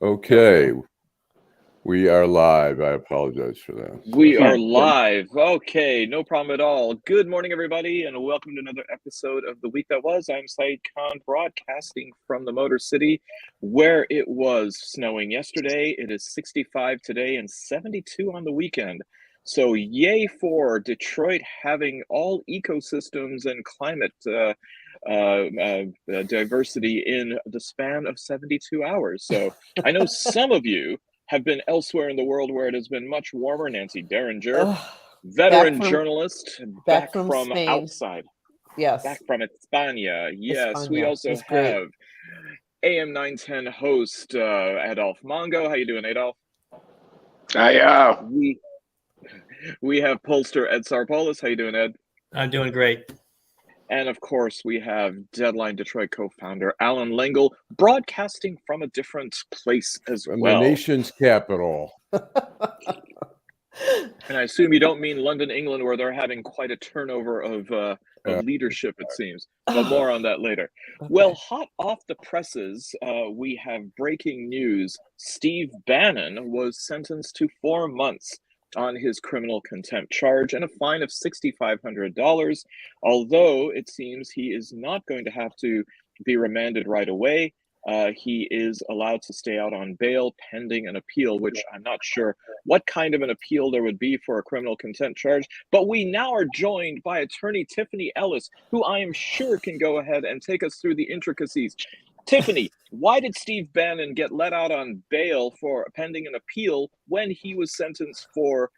Okay, we are live. I apologize for that. We are live. Okay, no problem at all. Good morning, everybody, and welcome to another episode of The Week That Was. I'm Saeed Khan, broadcasting from the Motor City, where it was snowing yesterday. It is 65 today and 72 on the weekend. So yay for Detroit having all ecosystems and climate diversity in the span of 72 hours. So I know some of you have been elsewhere in the world where it has been much warmer. Nancy Derringer, veteran journalist, back from Spain. outside. Yes. Back from España. Yes, España. we also have AM 910 host Adolph Mongo. How you doing, Adolph? We have pollster Ed Sorpolus. How you doing, Ed? I'm doing great. And of course, we have Deadline Detroit co-founder Allan Lengel, broadcasting from a different place as well. The nation's capital. And I assume you don't mean London, England, where they're having quite a turnover of leadership, it seems. But more on that later. Okay. Well, hot off the presses, we have breaking news. Steve Bannon was sentenced to 4 months on his criminal contempt charge and a fine of $6,500, although it seems he is not going to have to be remanded right away. He is allowed to stay out on bail pending an appeal, which I'm not sure what kind of an appeal there would be for a criminal contempt charge. But we now are joined by attorney Tiffany Ellis, who I am sure can go ahead and take us through the intricacies. Tiffany, why did Steve Bannon get let out on bail for pending an appeal when he was sentenced for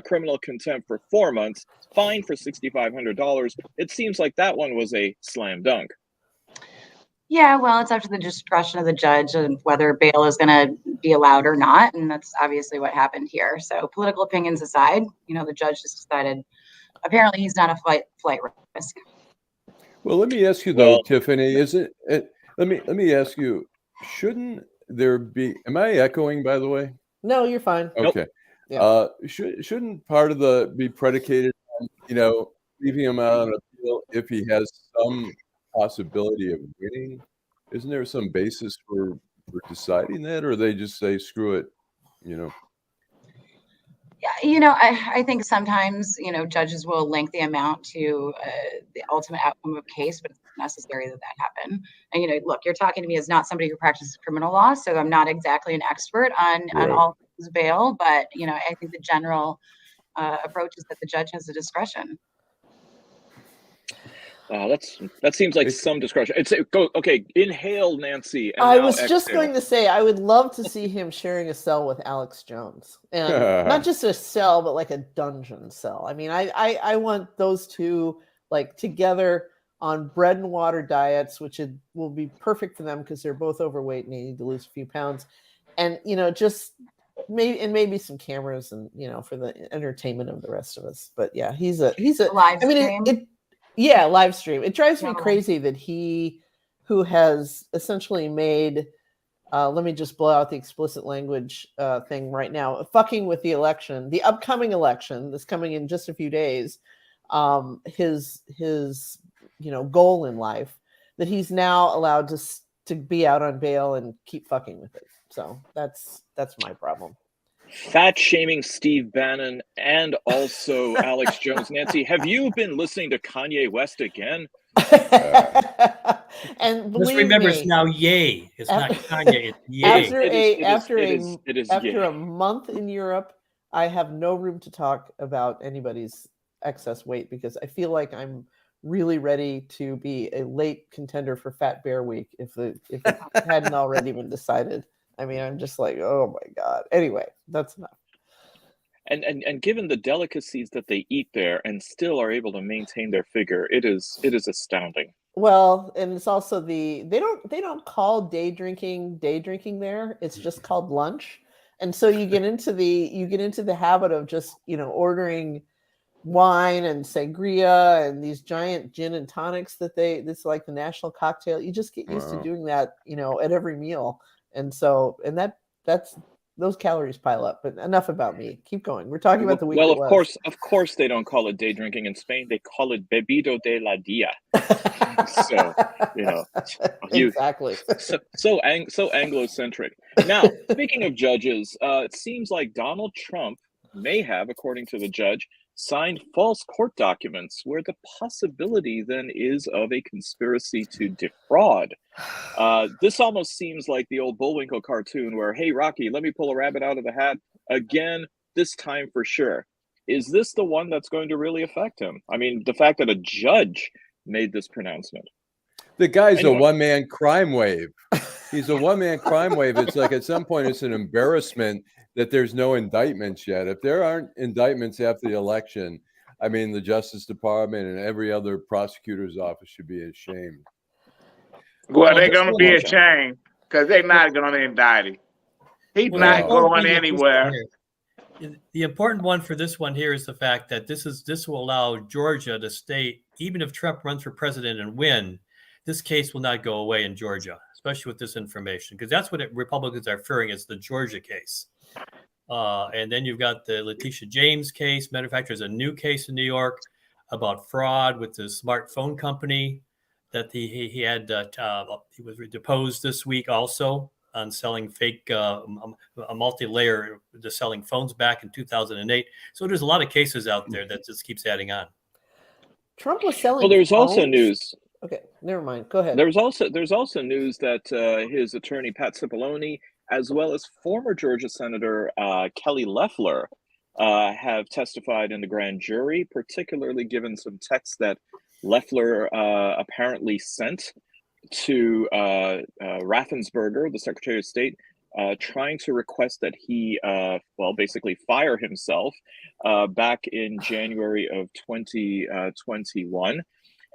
criminal contempt for 4 months, fined for $6,500? It seems like that one was a slam dunk. Yeah, well, it's up to the discretion of the judge and whether bail is going to be allowed or not, and that's obviously what happened here. So political opinions aside, the judge just decided apparently he's not a flight risk. Well, let me ask you though, Tiffany, let me ask you, shouldn't there be, am I echoing, by the way? No, you're fine. Okay. Nope. Shouldn't part of be predicated on, leaving him out on appeal if he has some possibility of winning? Isn't there some basis for deciding that, or they just say, screw it, Yeah, I think sometimes, judges will link the amount to the ultimate outcome of a case, but it's necessary that happen. And, look, you're talking to me as not somebody who practices criminal law, so I'm not exactly an expert on all things bail, but, I think the general approach is that the judge has the discretion. That seems like some discretion. Okay. Inhale, Nancy. And I was just going to say I would love to see him sharing a cell with Alex Jones, and not just a cell, but like a dungeon cell. I mean, I want those two like together on bread and water diets, which will be perfect for them because they're both overweight and they need to lose a few pounds, and just maybe some cameras and for the entertainment of the rest of us. But yeah, he's a live stream. Yeah, live stream. It drives me crazy that he, who has essentially made, let me just blow out the explicit language thing right now, fucking with the election, the upcoming election that's coming in just a few days, his goal in life, that he's now allowed to be out on bail and keep fucking with it. So that's my problem. Fat shaming Steve Bannon and also Alex Jones. Nancy, have you been listening to Kanye West again? And just remember, it's now yay. It's not Kanye. It's yay. After a month in Europe, I have no room to talk about anybody's excess weight because I feel like I'm really ready to be a late contender for Fat Bear Week if it hadn't already been decided. I mean, I'm just like, oh my God. Anyway, that's enough. And given the delicacies that they eat there and still are able to maintain their figure, it is astounding. Well, and it's also they don't call day drinking there. It's just called lunch. And so you get into the habit of just, ordering wine and sangria and these giant gin and tonics that's like the national cocktail. You just get used to doing that, at every meal. And so, that's those calories pile up. But enough about me. Keep going. We're talking about the week. Well, of course, they don't call it day drinking in Spain. They call it bebido de la dia. So exactly. So Anglo-centric. Now, speaking of judges, it seems like Donald Trump may have, according to the judge, signed false court documents where the possibility then is of a conspiracy to defraud. This almost seems like the old Bullwinkle cartoon where, hey, Rocky, let me pull a rabbit out of the hat again, this time for sure. Is this the one that's going to really affect him? I mean, the fact that a judge made this pronouncement. The guy's a one-man crime wave. He's a one-man crime wave. It's like at some point it's an embarrassment that there's no indictments yet. If there aren't indictments after the election, I mean, the Justice Department and every other prosecutor's office should be ashamed. Well, they're going to be ashamed because they're not going to indict him. He's not going anywhere. The important one for this one here is the fact that this will allow Georgia to stay, even if Trump runs for president and win, this case will not go away in Georgia, especially with this information, because that's what Republicans are fearing is the Georgia case. And then you've got the Letitia James case. Matter of fact, there's a new case in New York about fraud with the smartphone company that he was deposed this week also on selling fake, a multi-layer, just selling phones back in 2008. So there's a lot of cases out there that just keeps adding on. Trump was selling. Well, there's phones? also news. Okay, never mind. Go ahead. There's also news that his attorney Pat Cipollone, as well as former Georgia Senator Kelly Loeffler, have testified in the grand jury, particularly given some texts that Loeffler apparently sent to Raffensperger, the Secretary of State, trying to request that he, basically fire himself back in January of 2021.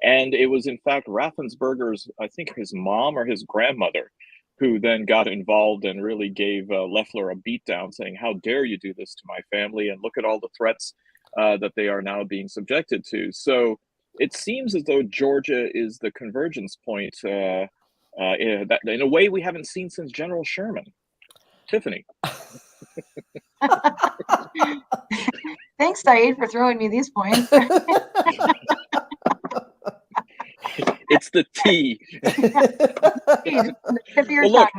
And it was, in fact, Raffensperger's, I think his mom or his grandmother, who then got involved and really gave Loeffler a beatdown, saying, how dare you do this to my family? And look at all the threats that they are now being subjected to. So it seems as though Georgia is the convergence point in a way we haven't seen since General Sherman. Tiffany. Thanks, Saeed, for throwing me these points. It's the T. Well, look,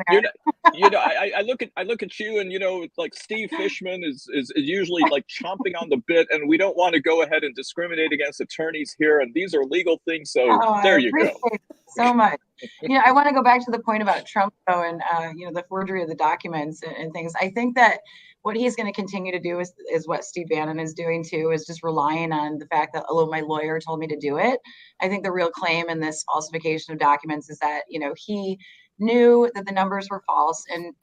I look at you, and like Steve Fishman is usually like chomping on the bit, and we don't want to go ahead and discriminate against attorneys here, and these are legal things. So there you go. So much. I want to go back to the point about Trump, though, and the forgery of the documents and things. I think that what he's going to continue to do is what Steve Bannon is doing too, is just relying on the fact that, although my lawyer told me to do it, I think the real claim in this falsification of documents is that, he knew that the numbers were false in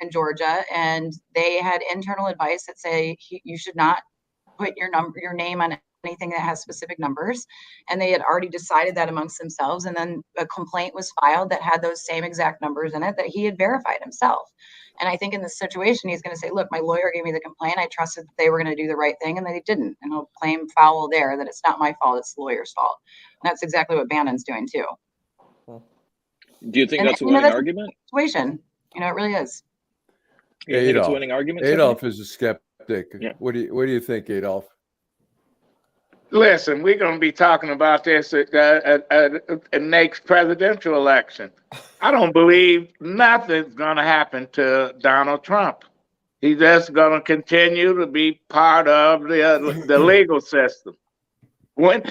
Georgia, and they had internal advice that say you should not put your name on anything that has specific numbers, and they had already decided that amongst themselves. And then a complaint was filed that had those same exact numbers in it that he had verified himself. And I think in this situation, he's going to say, look, my lawyer gave me the complaint. I trusted that they were going to do the right thing, and they didn't. And he'll claim foul there, that it's not my fault, it's the lawyer's fault. And that's exactly what Bannon's doing too. Do you think that's a winning argument? Situation. It really is. You think it's a winning argument? Adolph is a skeptic. Yeah. What do you think, Adolph? Listen, we're going to be talking about this at the next presidential election. I don't believe nothing's going to happen to Donald Trump. He's just going to continue to be part of the legal system. When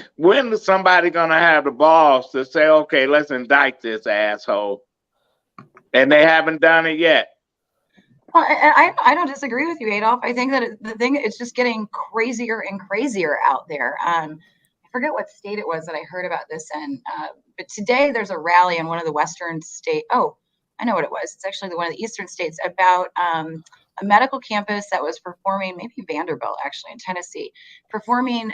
is somebody going to have the balls to say, okay, let's indict this asshole? And they haven't done it yet. Well, I don't disagree with you, Adolph. I think that it's just getting crazier and crazier out there. I forget what state it was that I heard about this in, but today there's a rally in one of the western states. Oh, I know what it was. It's actually one of the eastern states, about a medical campus that was performing, maybe Vanderbilt, actually, in Tennessee, performing.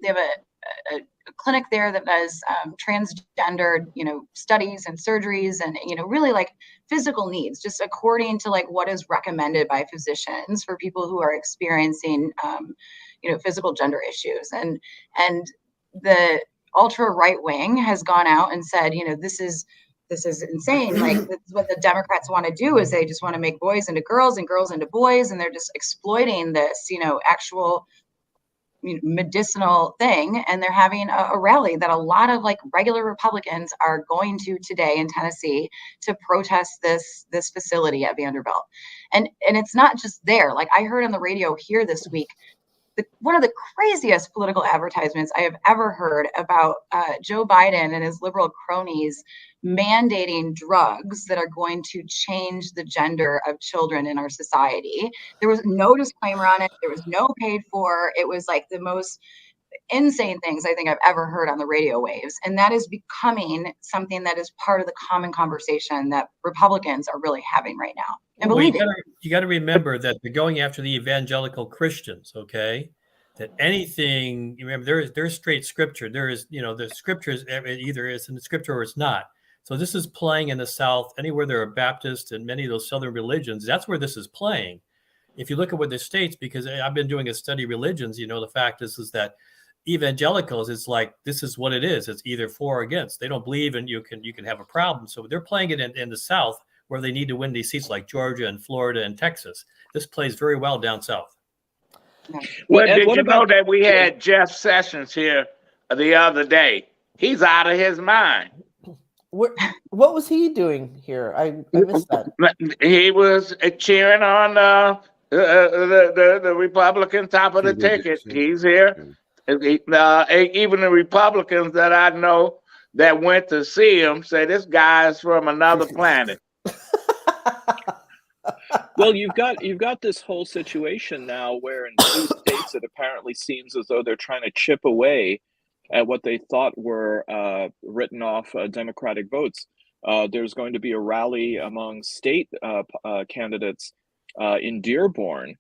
They have a clinic there that does transgender, studies and surgeries, and really like physical needs, just according to like what is recommended by physicians for people who are experiencing, physical gender issues. And the ultra right wing has gone out and said, this is this is insane. Like, this is what the Democrats want to do, is they just want to make boys into girls and girls into boys. And they're just exploiting this, actual medicinal thing. And they're having a rally that a lot of like regular Republicans are going to today in Tennessee to protest this facility at Vanderbilt. And it's not just there. Like, I heard on the radio here this week, one of the craziest political advertisements I have ever heard about Joe Biden and his liberal cronies mandating drugs that are going to change the gender of children in our society. There was no disclaimer on it. There was no paid for. It was like the most insane things I think I've ever heard on the radio waves. And that is becoming something that is part of the common conversation that Republicans are really having right now. And believe it. You got to remember that they're going after the evangelical Christians, okay? That anything, remember, there's straight scripture. There is, the scriptures, either it's in the scripture or it's not. So this is playing in the South, anywhere there are Baptists and many of those Southern religions, that's where this is playing. If you look at what the states, because I've been doing a study of religions, the fact is that evangelicals, it's like, this is what it is. It's either for or against. They don't believe and you can have a problem. So they're playing it in the South, where they need to win these seats like Georgia and Florida and Texas. This plays very well down South. Well, Ed, did you know that we had Jeff Sessions here the other day? He's out of his mind. What was he doing here? I missed that. He was cheering on the Republican top of the ticket. He's here. Even the Republicans that I know that went to see him say this guy is from another planet. Well, you've got this whole situation now where in 2 states it apparently seems as though they're trying to chip away at what they thought were written off Democratic votes. There's going to be a rally among state candidates in Dearborn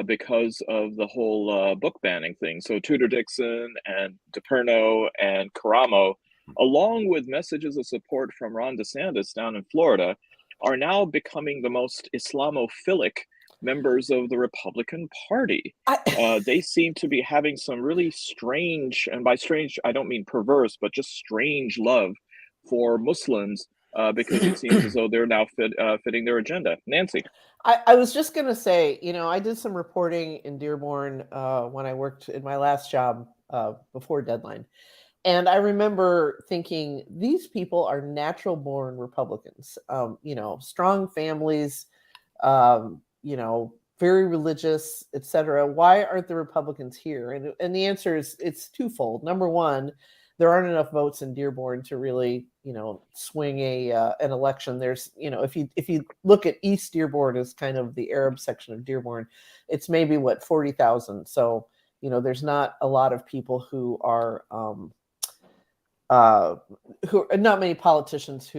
because of the whole book banning thing. So Tudor Dixon and DePerno and Karamo, along with messages of support from Ron DeSantis down in Florida, are now becoming the most Islamophilic members of the Republican Party. They seem to be having some really strange, and by strange, I don't mean perverse, but just strange love for Muslims because it seems as though they're now fitting their agenda. Nancy. I was just going to say, I did some reporting in Dearborn when I worked in my last job before Deadline. And I remember thinking, these people are natural born Republicans, strong families, very religious, etc. Why aren't the Republicans here? And the answer is, it's twofold. Number one, there aren't enough votes in Dearborn to really, swing an election. There's, if you look at East Dearborn as kind of the Arab section of Dearborn, it's maybe 40,000. So, there's not a lot of people who are not many politicians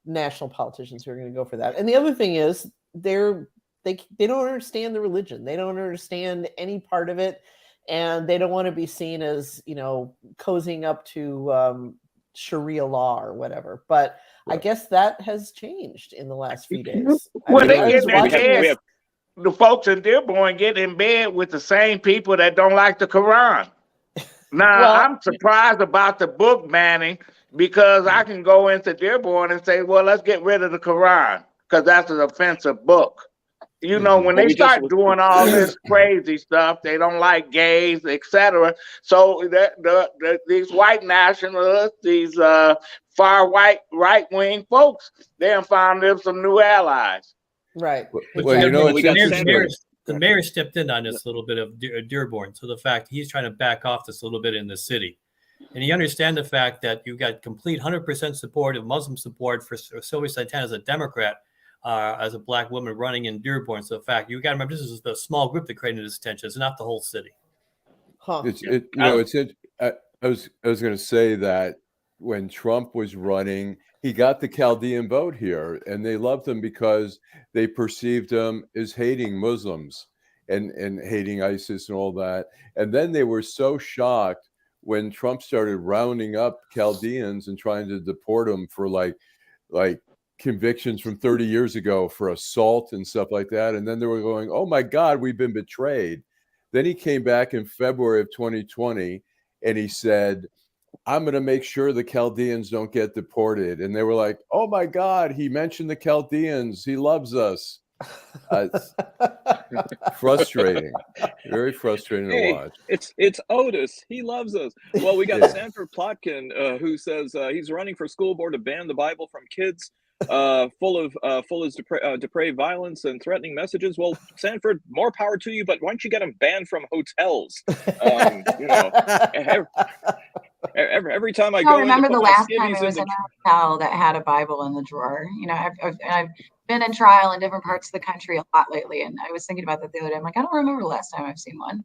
national politicians who are going to go for that. And the other thing is they don't understand the religion. They don't understand any part of it. And they don't want to be seen as, cozying up to Sharia law or whatever. But right. I guess that has changed in the last few days. Well, the folks in Dearborn get in bed with the same people that don't like the Quran. Now, I'm surprised about the book banning, because I can go into Dearborn and say, well, let's get rid of the Quran, because that's an offensive book. When they start doing all this crazy stuff, they don't like gays, etc. So these white nationalists, these far right-wing folks, they have found them some new allies. Right. The mayor stepped in on this little bit of Dearborn. So the fact he's trying to back off this a little bit in the city. And you understand the fact that you've got complete 100% support of Muslim support for Sylvia Santana as a Democrat, as a black woman running in Dearborn. So the fact, you got to remember, this is a small group that created this attention. It's not the whole city. Huh. I was going to say that when Trump was running, he got the Chaldean vote here, and they loved him because they perceived him as hating Muslims and hating ISIS and all that. And then they were so shocked when Trump started rounding up Chaldeans and trying to deport them for like convictions from 30 years ago for assault and stuff like that. And then they were going, oh my God, we've been betrayed. Then he came back in February of 2020 and he said, I'm going to make sure the Chaldeans don't get deported. And they were like, oh my God, he mentioned the Chaldeans. He loves us. It's frustrating, very frustrating to watch. It's Otis. He loves us. Well, we got Yeah. Sanford Plotkin, who says he's running for school board to ban the Bible from kids, full of depraved violence and threatening messages. Well, Sanford, more power to you, but why don't you get him banned from hotels? You know, every time I go, I remember the last time skivvies I was in in a hotel that had a Bible in the drawer. You know, I've been in trial in different parts of the country a lot lately, and I was thinking about that the other day. I'm like, I don't remember the last time I've seen one.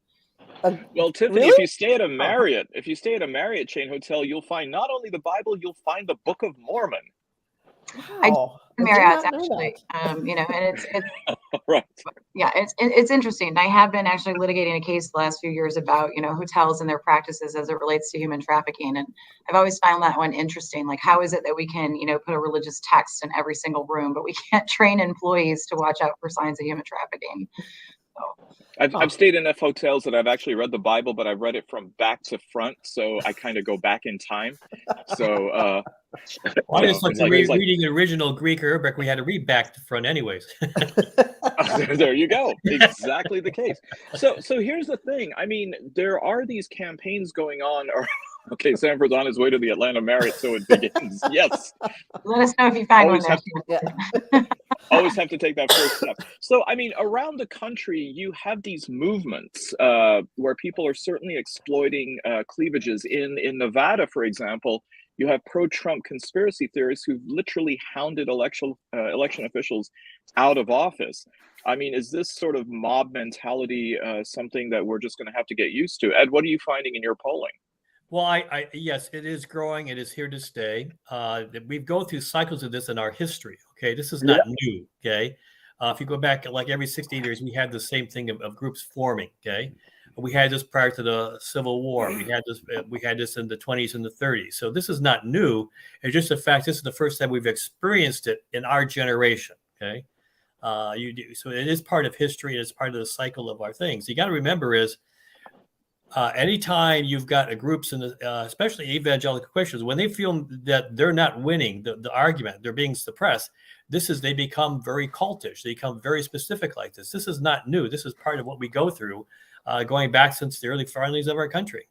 Well, Tiffany, Really? if you stay at a Marriott chain hotel, you'll find not only the Bible, you'll find the Book of Mormon. Wow. I did Marriott's not know actually, you know, and it's Right. yeah, it's interesting. I have been actually litigating a case the last few years about, you know, hotels and their practices as it relates to human trafficking, and I've always found that one interesting. Like, how is it that we can, you know, put a religious text in every single room, but we can't train employees to watch out for signs of human trafficking? So, I've stayed in enough hotels that I've actually read the Bible, but I've read it from back to front, so I kind of go back in time. So, I just like it's like reading the original Greek or Arabic. We had to read back to front, anyways. there you go, exactly the case. So here's the thing. I mean, there are these campaigns going on. Okay, Sanford's on his way to the Atlanta Marriott, so it begins. Yes. let us know if you find Always one. have Yeah. Always have to take that first step. So, I mean, around the country, you have these movements where people are certainly exploiting cleavages. In Nevada, for example, you have pro-Trump conspiracy theorists who've literally hounded election officials out of office. I mean, is this sort of mob mentality something that we're just going to have to get used to? Ed, what are you finding in your polling? Well, yes, it is growing. It is here to stay. We've gone through cycles of this in our history. Okay, this is not new. Okay, if you go back like every 60 years, we had the same thing of groups forming. Okay, we had this prior to the Civil War. We had this in the 20s and the 30s. So this is not new. It's just a fact. This is the first time we've experienced it in our generation. Okay, so it is part of history. And it's part of the cycle of our things. You got to remember is. Anytime you've got groups in the, especially evangelical Christians, when they feel that they're not winning the argument, they're being suppressed, they become very cultish. They become very specific like this. This is not new. This is part of what we go through going back since the early foundings of our country.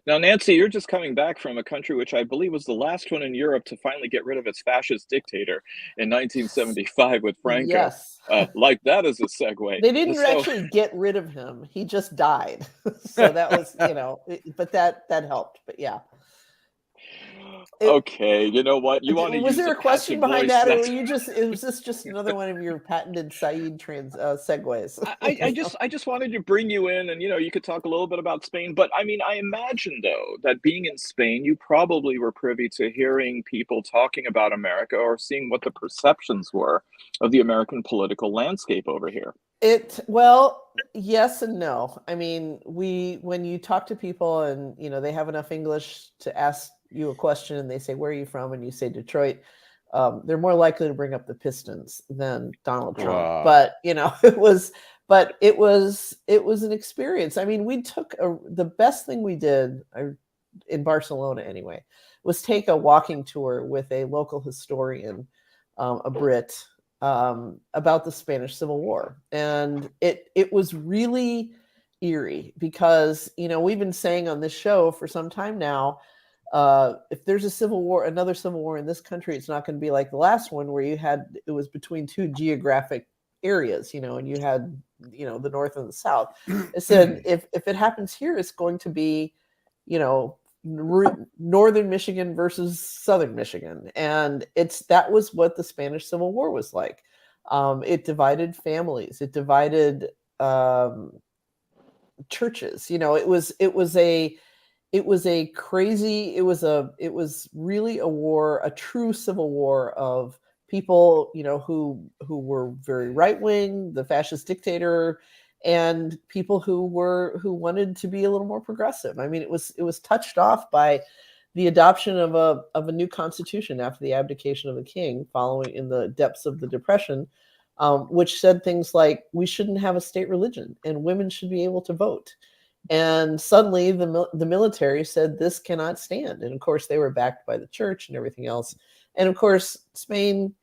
Now, Nancy, you're just coming back from a country which I believe was the last one in Europe to finally get rid of its fascist dictator in 1975 with Franco. Yes. Like that is a segue. They didn't actually get rid of him. He just died. So that was, you know, but that helped. But yeah. Okay, you know what? You want to was use there a question behind voice, that, or was this just another one of your patented Saeed segues? I just wanted to bring you in, and you could talk a little bit about Spain. But I mean, I imagine though that being in Spain, you probably were privy to hearing people talking about America or seeing what the perceptions were of the American political landscape over here. Well, yes and no. I mean, when you talk to people and they have enough English to ask you a question and they say, where are you from? And you say Detroit, they're more likely to bring up the Pistons than Donald Trump. Wow. But it was an experience. I mean, we took the best thing we did in Barcelona anyway, was take a walking tour with a local historian, a Brit, about the Spanish Civil War. And it was really eerie because, we've been saying on this show for some time now, if there's another civil war in this country, it's not going to be like the last one where it was between two geographic areas, and you had, the North and the South. I said, if it happens here, it's going to be, Northern Michigan versus Southern Michigan. And that was what the Spanish Civil War was like. It divided families. It divided churches. It was really a war, a true civil war of people, who were very right wing, the fascist dictator, and people who wanted to be a little more progressive. I mean, it was touched off by the adoption of a new constitution after the abdication of the king, following in the depths of the Depression, which said things like we shouldn't have a state religion and women should be able to vote. And suddenly the military said this cannot stand. And of course, they were backed by the church and everything else. And of course, Spain,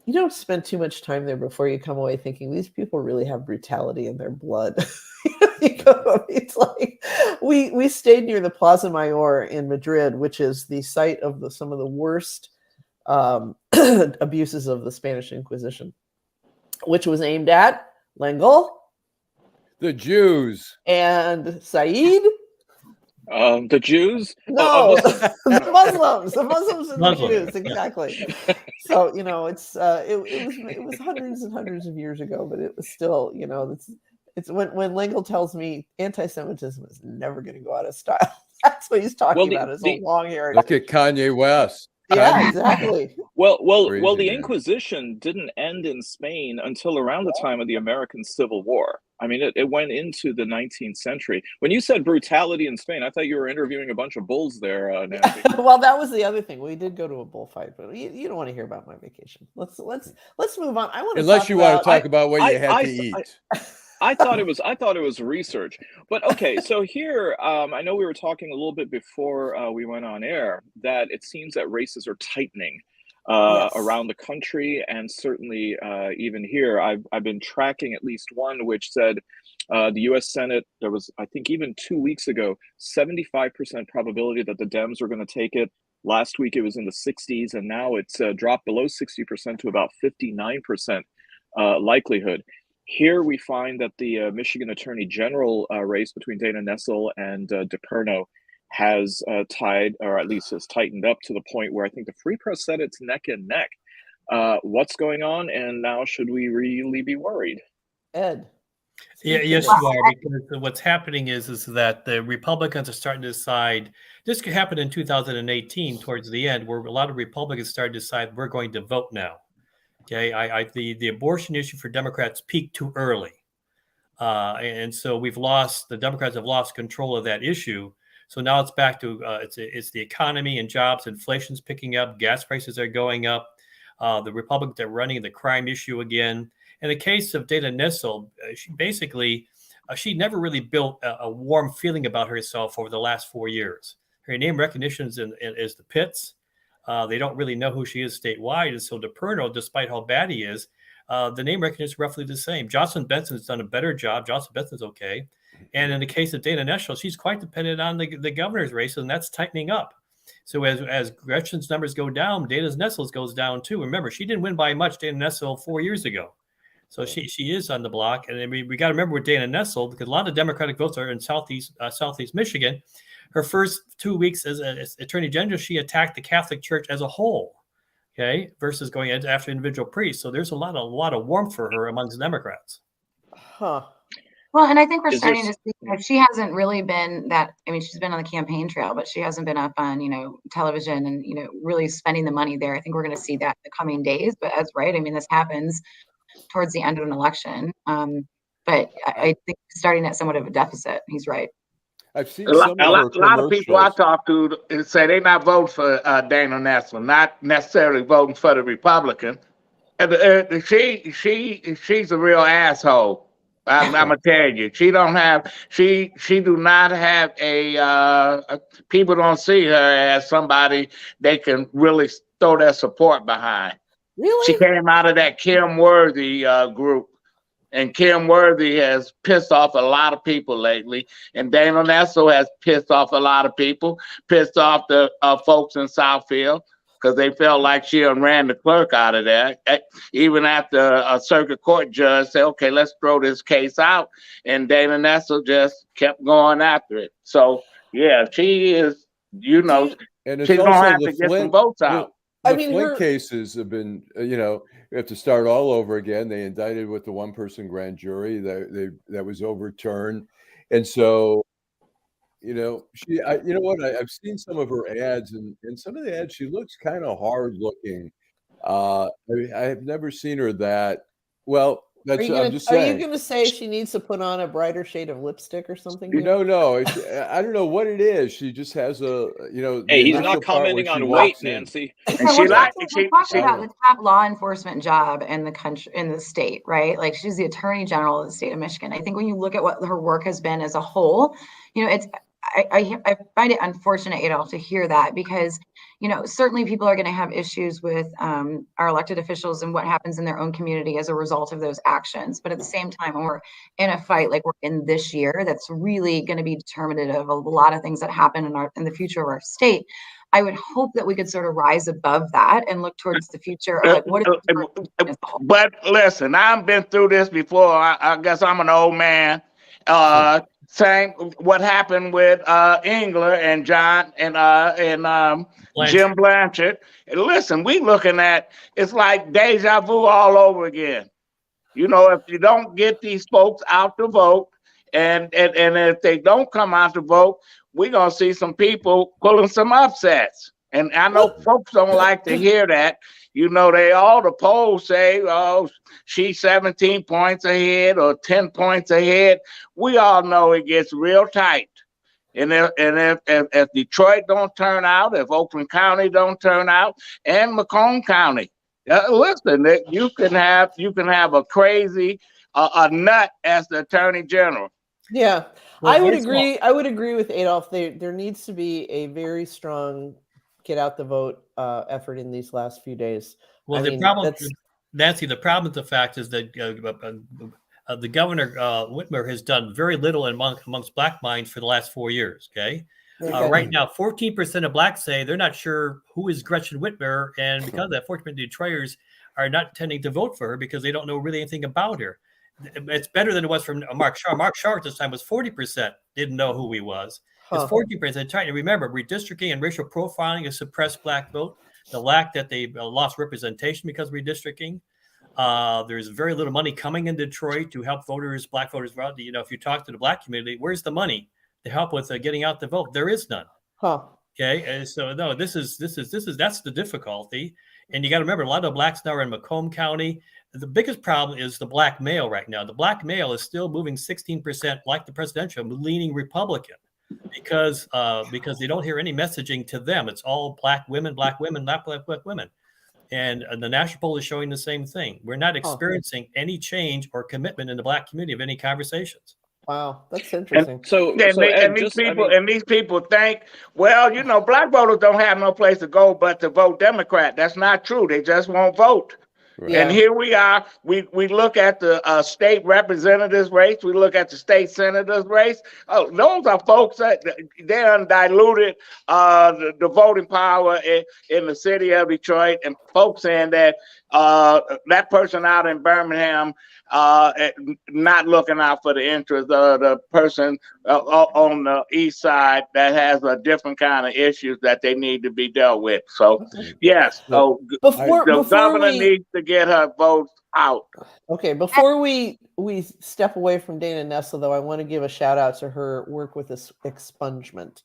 you don't spend too much time there before you come away thinking these people really have brutality in their blood. It's like we stayed near the Plaza Mayor in Madrid, which is the site of some of the worst abuses of the Spanish Inquisition, which was aimed at Lengel, the Jews, and Saeed. The Jews? No, the Muslims and Muslims. the Jews, exactly. So it was hundreds and hundreds of years ago, but it was still, it's when Lengel tells me anti-Semitism is never going to go out of style. That's what he's talking about. Is a long haired. Look at Kanye West. Yeah, exactly. Well, Crazy, the man. Inquisition didn't end in Spain until around the time of the American Civil War. I mean, it went into the 19th century. When you said brutality in Spain, I thought you were interviewing a bunch of bulls there, Nancy. Well, that was the other thing. We did go to a bullfight, but you don't want to hear about my vacation. Let's move on. I want to Unless you want to talk about what you had to eat. I thought it was research, but okay. So here, I know we were talking a little bit before we went on air that it seems that races are tightening Yes. around the country, and certainly even here. I've been tracking at least one which said the U.S. Senate. There was, I think, even 2 weeks ago, 75% probability that the Dems were going to take it. Last week it was in the 60s, and now it's dropped below 60% to about 59% likelihood. Here we find that the Michigan Attorney General race between Dana Nessel and DePerno has tied, or at least has tightened up to the point where I think the Free Press said it's neck and neck. What's going on? And now should we really be worried? Ed. Yes, you are, because what's happening is that the Republicans are starting to decide. This could happen in 2018 towards the end, where a lot of Republicans start to decide we're going to vote now. Okay, the abortion issue for Democrats peaked too early, and so the Democrats have lost control of that issue. So now it's back to it's the economy and jobs. Inflation's picking up, gas prices are going up. The Republicans are running the crime issue again. In the case of Dana Nessel, she never really built a warm feeling about herself over the last 4 years. Her name recognition is the pits. They don't really know who she is statewide. And so DePerno, despite how bad he is, the name recognition is roughly the same. Jocelyn Benson's done a better job. Jocelyn Benson's okay. And in the case of Dana Nessel, she's quite dependent on the governor's race, and that's tightening up. So as Gretchen's numbers go down, Dana Nessel's goes down too. Remember, she didn't win by much, Dana Nessel, 4 years ago. So she is on the block. And we got to remember with Dana Nessel, because a lot of Democratic votes are in Southeast Michigan. Her first 2 weeks as Attorney General, she attacked the Catholic Church as a whole, okay, versus going after individual priests. So there's a lot of warmth for her amongst Democrats. Huh. Well, and I think we're starting to see that she hasn't really been that. I mean, she's been on the campaign trail, but she hasn't been up on, television and, really spending the money there. I think we're going to see that in the coming days. But that's right. I mean, this happens towards the end of an election. But I think he's starting at somewhat of a deficit. He's right. I've seen a lot of people I talk to say they're not voting for Dana Nessel, not necessarily voting for the Republican. And she's a real asshole. I'm gonna tell you, she do not have people don't see her as somebody they can really throw their support behind. Really? She came out of that Kim Worthy group. And Kim Worthy has pissed off a lot of people lately. And Dana Nessel has pissed off a lot of people, pissed off the folks in Southfield, because they felt like she ran the clerk out of there. Even after a circuit court judge said, okay, let's throw this case out. And Dana Nessel just kept going after it. So, yeah, she is, she's going to have to get some votes out. The Flint cases have been, we have to start all over again. They indicted with the one-person grand jury that was overturned, and so, I've seen some of her ads, and in some of the ads she looks kind of hard-looking. I have never seen her that well. That's Are you I'm gonna, just are you saying. going to say she needs to put on a brighter shade of lipstick or something? Here? No. I don't know what it is. She just has a, the Hey, he's initial not part where commenting she on weight, walks in. Nancy. And she we're like talking I about don't- the top law enforcement job in the country, in the state, right? Like she's the attorney general of the state of Michigan. I think when you look at what her work has been as a whole, it's I find it unfortunate, Adolph, to hear that because certainly people are going to have issues with our elected officials and what happens in their own community as a result of those actions. But at the same time, when we're in a fight like we're in this year, that's really going to be determinative of a lot of things that happen in the future of our state. I would hope that we could sort of rise above that and look towards the future of like what is But listen, I've been through this before. I guess I'm an old man. Saying what happened with Engler and John and Jim Blanchard. And listen, we looking at it's like deja vu all over again. If you don't get these folks out to vote, and if they don't come out to vote, we're gonna see some people pulling some upsets. And I know folks don't like to hear that. The polls say, oh, she's 17 points ahead or 10 points ahead. We all know it gets real tight. And if Detroit don't turn out, if Oakland County don't turn out, and Macomb County, listen, you can have a crazy a nut as the attorney general. Yeah, Well, I would agree. I would agree with Adolph. There needs to be a very strong get out the vote effort in these last few days. Well, Nancy, the problem with the fact is that the governor Whitmer has done very little amongst black minds for the last 4 years. Okay. Right now, 14% of blacks say they're not sure who is Gretchen Whitmer, and because of that, 14% of Detroiters are not tending to vote for her because they don't know really anything about her. It's better than it was from Mark Shaw. Mark Shaw at this time was 40% didn't know who he was. It's 14%. Trying to remember, redistricting and racial profiling has suppressed black vote. The lack that they lost representation because of redistricting. There's very little money coming in Detroit to help black voters vote. If you talk to the black community, where's the money to help with getting out the vote? There is none. Okay, and so no, that's the difficulty. And you got to remember, a lot of blacks now are in Macomb County. The biggest problem is the black male right now. The black male is still moving 16%, like the presidential, leaning Republican, because they don't hear any messaging to them. It's all black women, black women, not black women. And the national poll is showing the same thing. We're not experiencing any change or commitment in the black community of any conversations. Wow, that's interesting. These people think, well, black voters don't have no place to go but to vote Democrat. That's not true. They just won't vote. Right. And here we are. We look at the state representatives race. We look at the state senators race. Oh, those are folks that they undiluted the voting power in the city of Detroit, and folks saying that that person out in Birmingham not looking out for the interests of the person on the east side that has a different kind of issues that they need to be dealt with. So, yes, so the governor needs to get her votes out. Okay, before we step away from Dana Nessel, though, I want to give a shout out to her work with this expungement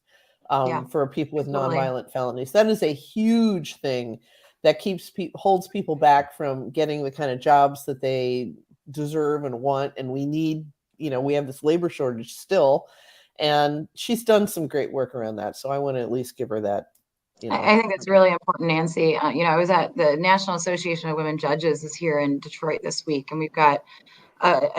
for people with nonviolent felonies. That is a huge thing that holds people back from getting the kind of jobs that they deserve and want. And we need, we have this labor shortage still, and she's done some great work around that. So I want to at least give her that. I think it's really important, Nancy. I was at the National Association of Women Judges is here in Detroit this week, and we've got a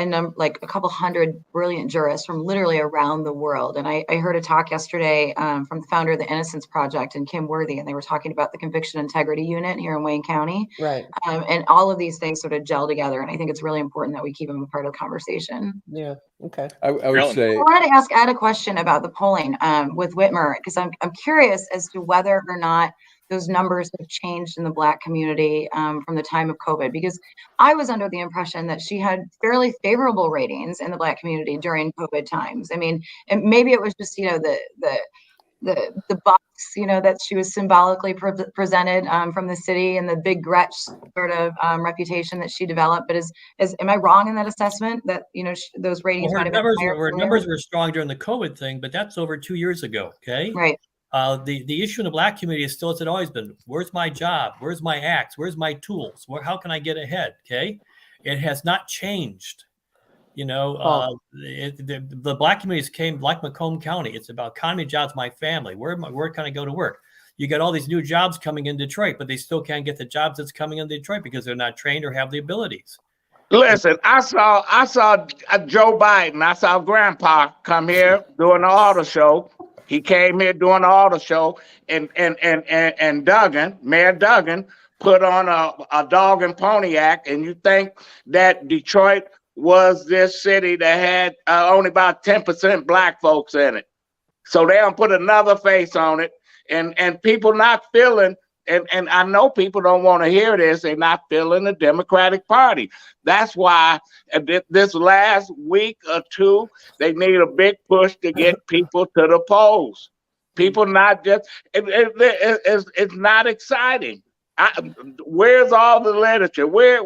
couple hundred brilliant jurists from literally around the world. And I heard a talk yesterday from the founder of the Innocence Project and Kim Worthy, and they were talking about the Conviction Integrity Unit here in Wayne County. Right. And all of these things sort of gel together. And I think it's really important that we keep them a part of the conversation. Yeah. Okay. I would say. I wanted to ask Ed a question about the polling with Whitmer, because I'm curious as to whether or not those numbers have changed in the Black community from the time of COVID, because I was under the impression that she had fairly favorable ratings in the Black community during COVID times. I mean, and maybe it was just, the box, that she was symbolically presented from the city and the big Gretch sort of reputation that she developed. But am I wrong in that assessment that, those ratings might have been higher? Numbers were strong during the COVID thing, but that's over 2 years ago. Okay. Right. The issue in the Black community is still as it always been. Where's my job? Where's my axe? Where's my tools? How can I get ahead? Okay. It has not changed. You know, the black communities came like Macomb County. It's about economy, jobs, my family. Where can I go to work? You got all these new jobs coming in Detroit, but they still can't get the jobs that's coming in Detroit because they're not trained or have the abilities. Listen, I saw Joe Biden. I saw Grandpa come here doing the auto show. He came here doing the auto show, and Duggan, Mayor Duggan, put on a dog and pony act. And you think that Detroit was this city that had only about 10% black folks in it? So they don't put another face on it, and people not feeling. And I know people don't want to hear this. They're not feeling the Democratic Party. That's why this last week or two, they need a big push to get people to the polls. People not just, it's not exciting. Where's all the literature? Where's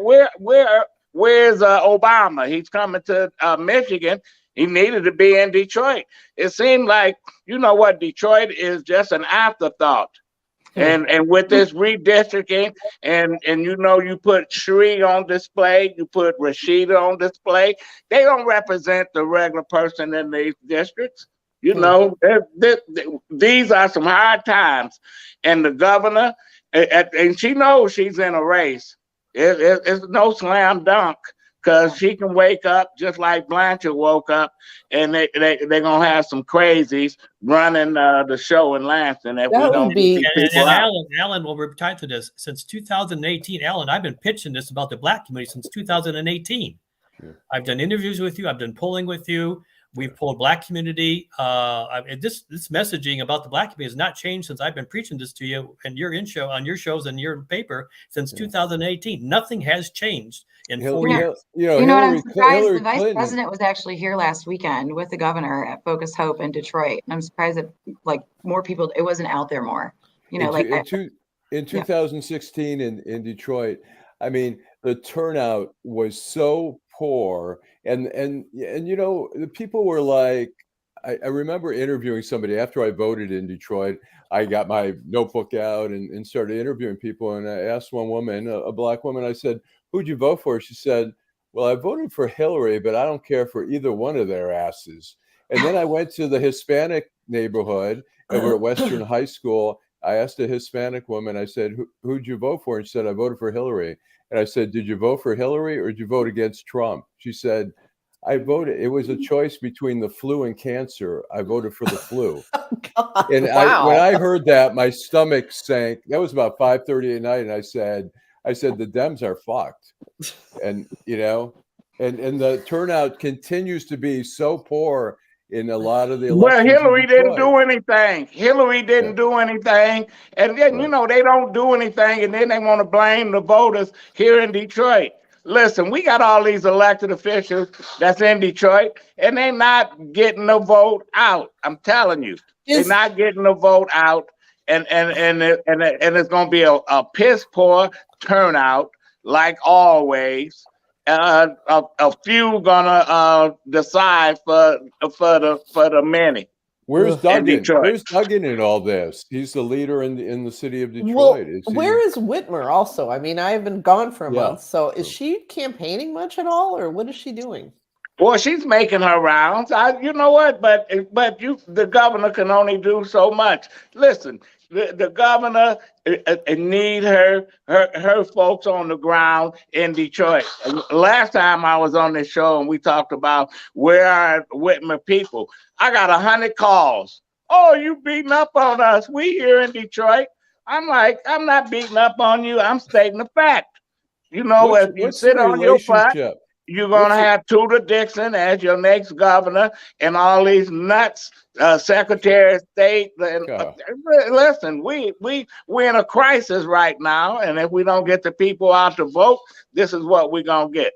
Obama? He's coming to Michigan. He needed to be in Detroit. It seemed like, you know what, Detroit is just an afterthought. And with this redistricting, and you know, you put Shree on display, you put Rashida on display, they don't represent the regular person in these districts. You know, these are some hard times. And the governor, and she knows she's in a race. It's no slam dunk, because she can wake up just like Blanchard woke up, and they're going to have some crazies running the show in Lansing. If That we don't would be- get these people out. Alan will reply to this. Since 2018, Alan, I've been pitching this about the black community since 2018. Sure. I've done interviews with you. I've done polling with you. We've polled black community. This messaging about the black community has not changed since I've been preaching this to you and you're on your shows and your paper since 2018. Nothing has changed in 4 years. You know what? I'm surprised the vice president was actually here last weekend with the governor at Focus Hope in Detroit. And I'm surprised that like more people, it wasn't out there more. You know, in 2016 in Detroit, I mean, the turnout was so poor, and you know, the people were like, I remember interviewing somebody after I voted in Detroit. I got my notebook out and started interviewing people, and I asked one woman, a black woman, I said, "Who'd you vote for?" She said, "Well, I voted for Hillary, but I don't care for either one of their asses." And then I went to the Hispanic neighborhood, and we're at Western High School. I asked a Hispanic woman, I said, who'd you vote for? And she said, "I voted for Hillary." And I said, "Did you vote for Hillary or did you vote against Trump?" She said, "I voted. It was a choice between the flu and cancer. I voted for the flu." God, and wow. When I heard that, my stomach sank. That was about 5:30 at night. And I said, the Dems are fucked. And, you know, and the turnout continues to be so poor in a lot of the elections. Well, Hillary didn't do anything. Hillary didn't do anything. And then, you know, they don't do anything. And then they want to blame the voters here in Detroit. Listen, we got all these elected officials that's in Detroit, and they're not getting the vote out. I'm telling you, they're not getting the vote out. And it's going to be a piss poor turnout, like always. A few gonna decide for the many. Where's Duggan? Where's Duggan in all this? He's the leader in the city of Detroit. Well, where is Whitmer also? I mean, I have been gone for a month. So is she campaigning much at all, or what is she doing? Well, she's making her rounds. You know what? But the governor can only do so much. Listen, the governor need her folks on the ground in Detroit. Last time I was on this show and we talked about where are Whitmer people, I got 100 calls. "Oh, you beating up on us? We here in Detroit." I'm like, I'm not beating up on you. I'm stating the fact. You know, if you sit on your butt, you're going to have Tudor Dixon as your next governor and all these nuts, Secretary of State. Listen, we're in a crisis right now. And if we don't get the people out to vote, this is what we're going to get.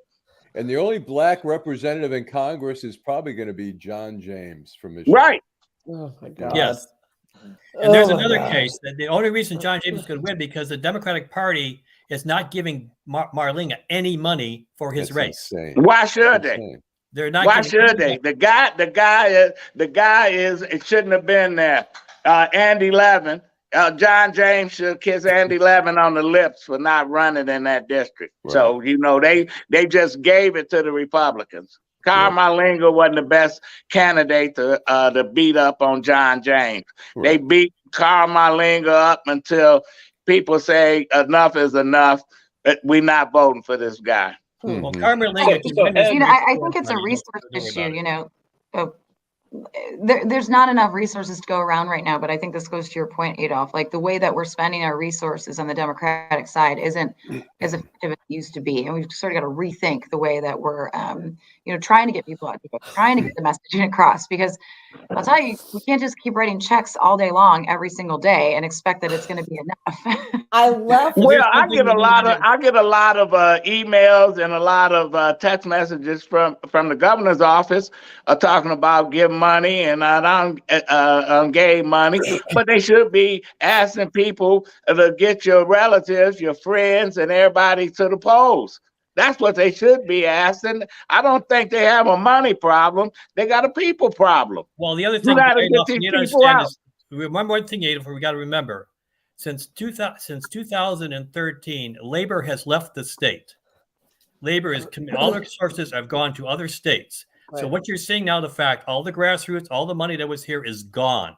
And the only black representative in Congress is probably going to be John James from Michigan. Right. Oh, my God. Yes. And there's another case that the only reason John James is going to win because the Democratic Party is not giving Marlinga any money for his race. Insane. Why should they? They're not. Why should they? The guy is. It shouldn't have been there. Andy Levin. John James should kiss Andy Levin on the lips for not running in that district. Right. So, they just gave it to the Republicans. Carl Lengel wasn't the best candidate to beat up on John James. Right. They beat Carl Lengel up until people say enough is enough. We're not voting for this guy. Well, Mhm. Carmen Lengel, I think it's a resource issue, there's not enough resources to go around right now, but I think this goes to your point, Adolph. Like the way that we're spending our resources on the Democratic side isn't as effective as it used to be, and we've sort of got to rethink the way that we're, trying to get people out, trying to get the messaging across. Because I'll tell you, we can't just keep writing checks all day long, every single day, and expect that it's going to be enough. I love. Well, I get a lot of emails and a lot of text messages from the governor's office talking about giving money, and I gave money, but they should be asking people to get your relatives, your friends, and everybody to the polls. That's what they should be asking. I don't think they have a money problem. They got a people problem. Well, the other thing you understand is, remember one thing, Adolph, we got to remember. Since 2013, labor has left the state. Labor is all their sources have gone to other states. Right. So what you're seeing now, the fact all the grassroots, all the money that was here is gone.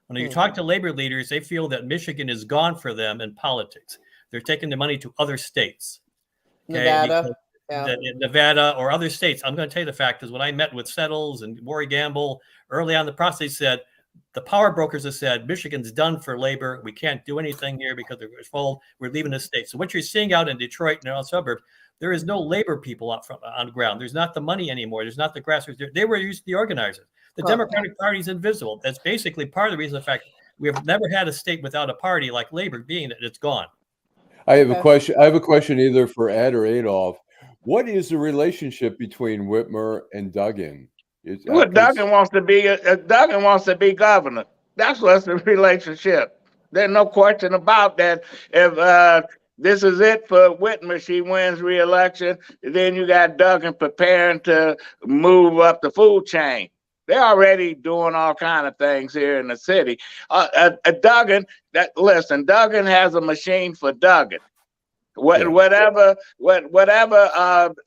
When you talk to labor leaders, they feel that Michigan is gone for them in politics. They're taking the money to other states. Okay? Nevada or other states. I'm going to tell you the fact is when I met with Settles and Rory Gamble early on in the process, they said, the power brokers have said, Michigan's done for labor. We can't do anything here because they're full. We're leaving the state. So what you're seeing out in Detroit and all suburbs, there is no labor people out on the ground. There's not the money anymore. There's not the grassroots. They were used to the organizers. The Democratic Party is invisible. That's basically part of the reason. The fact we have never had a state without a party like labor, being that it's gone. I have a question. I have a question either for Ed or Adolph. What is the relationship between Whitmer and Duggan? Duggan wants to be governor. That's what's the relationship. There's no question about that. If this is it for Whitmer, she wins re-election, then you got Duggan preparing to move up the food chain. They're already doing all kind of things here in the city. Duggan has a machine for Duggan. Whatever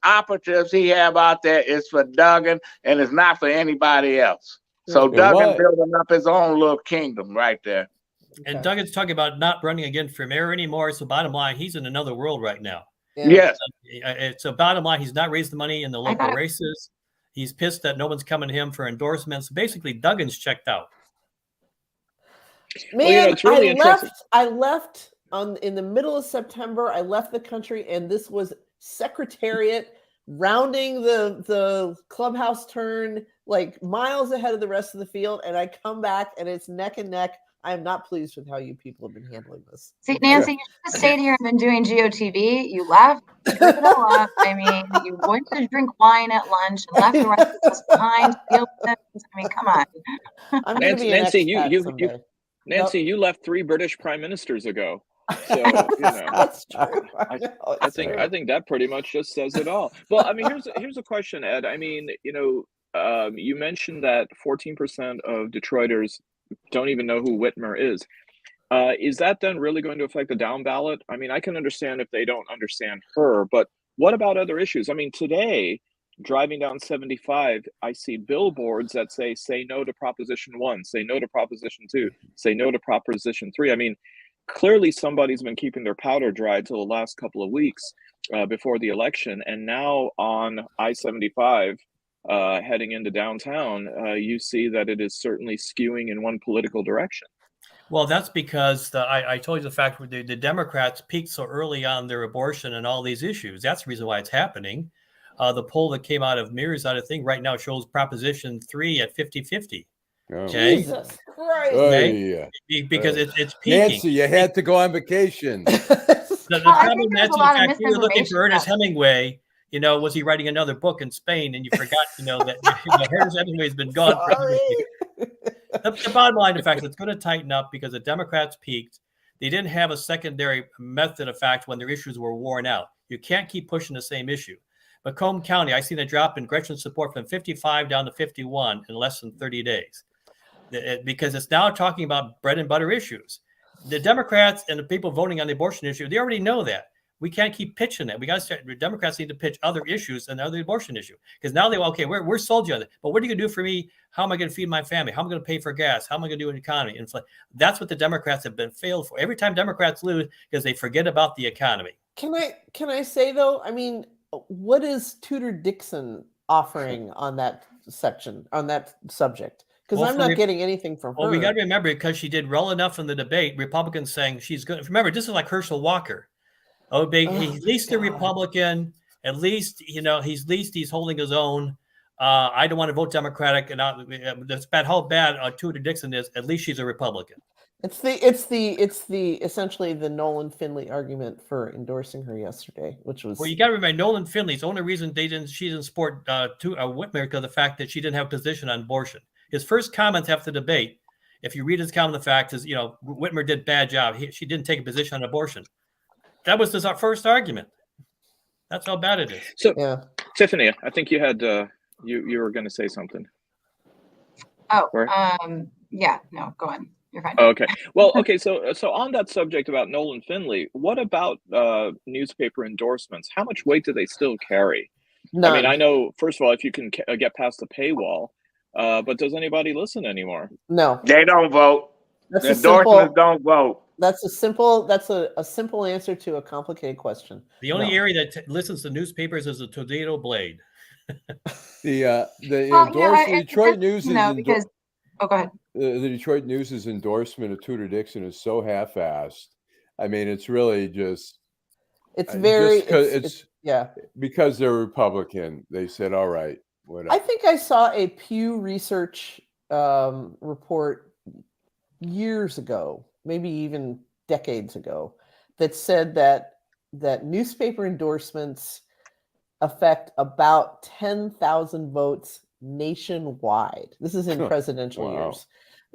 operatives he have out there is for Duggan, and it's not for anybody else. So Duggan building up his own little kingdom right there. And Duggan's talking about not running again for mayor anymore. So bottom line, he's in another world right now. Yes. So bottom line, he's not raised the money in the local races. He's pissed that no one's coming to him for endorsements. Basically, Duggan's checked out. Man, it's really I left in the middle of September. I left the country, and this was Secretariat rounding the clubhouse turn, like miles ahead of the rest of the field. And I come back, and it's neck and neck. I am not pleased with how you people have been handling this. See, Nancy, you should have stayed here and been doing GOTV. You left, screwed it all up. I mean, you went to drink wine at lunch and left the rest of us behind. I mean, come on. Nancy, you left 3 British prime ministers ago. So that's true. I think that pretty much just says it all. Well, I mean, here's a question, Ed. I mean, you mentioned that 14% of Detroiters don't even know who Whitmer is. Is that then really going to affect the down ballot? I mean, I can understand if they don't understand her, but what about other issues? I mean, today, driving down 75, I see billboards that say no to Proposition 1, say no to Proposition 2, say no to Proposition 3. I mean, clearly somebody's been keeping their powder dry till the last couple of weeks before the election. And now on I-75, heading into downtown, you see that it is certainly skewing in one political direction. Well, that's because I told you the fact that the Democrats peaked so early on their abortion and all these issues. That's the reason why it's happening. The poll that came out of Mirror's thing right now shows Proposition 3 at 50-50. Okay. Jesus Christ. Okay? Because it's peaking. Nancy, you had to go on vacation. The problem, Nancy, in fact, we were looking for Ernest Hemingway. Was he writing another book in Spain? And you forgot, that Ernest Hemingway's been gone. The bottom line, in fact, it's going to tighten up because the Democrats peaked. They didn't have a secondary method of fact when their issues were worn out. You can't keep pushing the same issue. Macomb County, I seen a drop in Gretchen's support from 55 down to 51 in less than 30 days. Because it's now talking about bread and butter issues. the Democrats and the people voting on the abortion issue, they already know that. We can't keep pitching that. We got to start. Democrats need to pitch other issues and the abortion issue, because now we're sold you on it. But what are you going to do for me? How am I going to feed my family? How am I going to pay for gas? How am I going to do an economy? And that's what the Democrats have been failed for. Every time Democrats lose, because they forget about the economy. Can I say though? I mean, what is Tudor Dixon offering on that section, on that subject? Because I'm not getting anything from her. Well, we got to remember, because she did well enough in the debate, Republicans saying she's good. Remember, this is like Herschel Walker. He's at least a Republican. At least, he's holding his own. I don't want to vote Democratic, and that's bad. How bad Tudor Dixon is. At least she's a Republican. It's the essentially the Nolan Finley argument for endorsing her yesterday, which was. Well, you got to remember, Nolan Finley's the only reason she didn't support Whitmer, because of the fact that she didn't have a position on abortion. His first comments after the debate, if you read his comment, the fact is, Whitmer did a bad job. She didn't take a position on abortion. That was our first argument. That's how bad it is. So, yeah. Tiffany, I think you had you were going to say something. Oh, yeah. No, go on. You're fine. Okay. Well, okay. So on that subject about Nolan Finley, what about newspaper endorsements? How much weight do they still carry? None. I mean, I know, first of all, if you can get past the paywall, but does anybody listen anymore? No, they don't vote. That's the endorsements don't vote. That's a simple answer to a complicated question. The only area that listens to newspapers is the Toledo Blade. The Detroit News is because go ahead. The Detroit News' endorsement of Tudor Dixon is so half-assed. I mean, it's really just. It's very. Because they're Republican, they said, "All right, whatever." I think I saw a Pew Research report years ago, maybe even decades ago, that said that newspaper endorsements affect about 10,000 votes nationwide. This is in presidential years.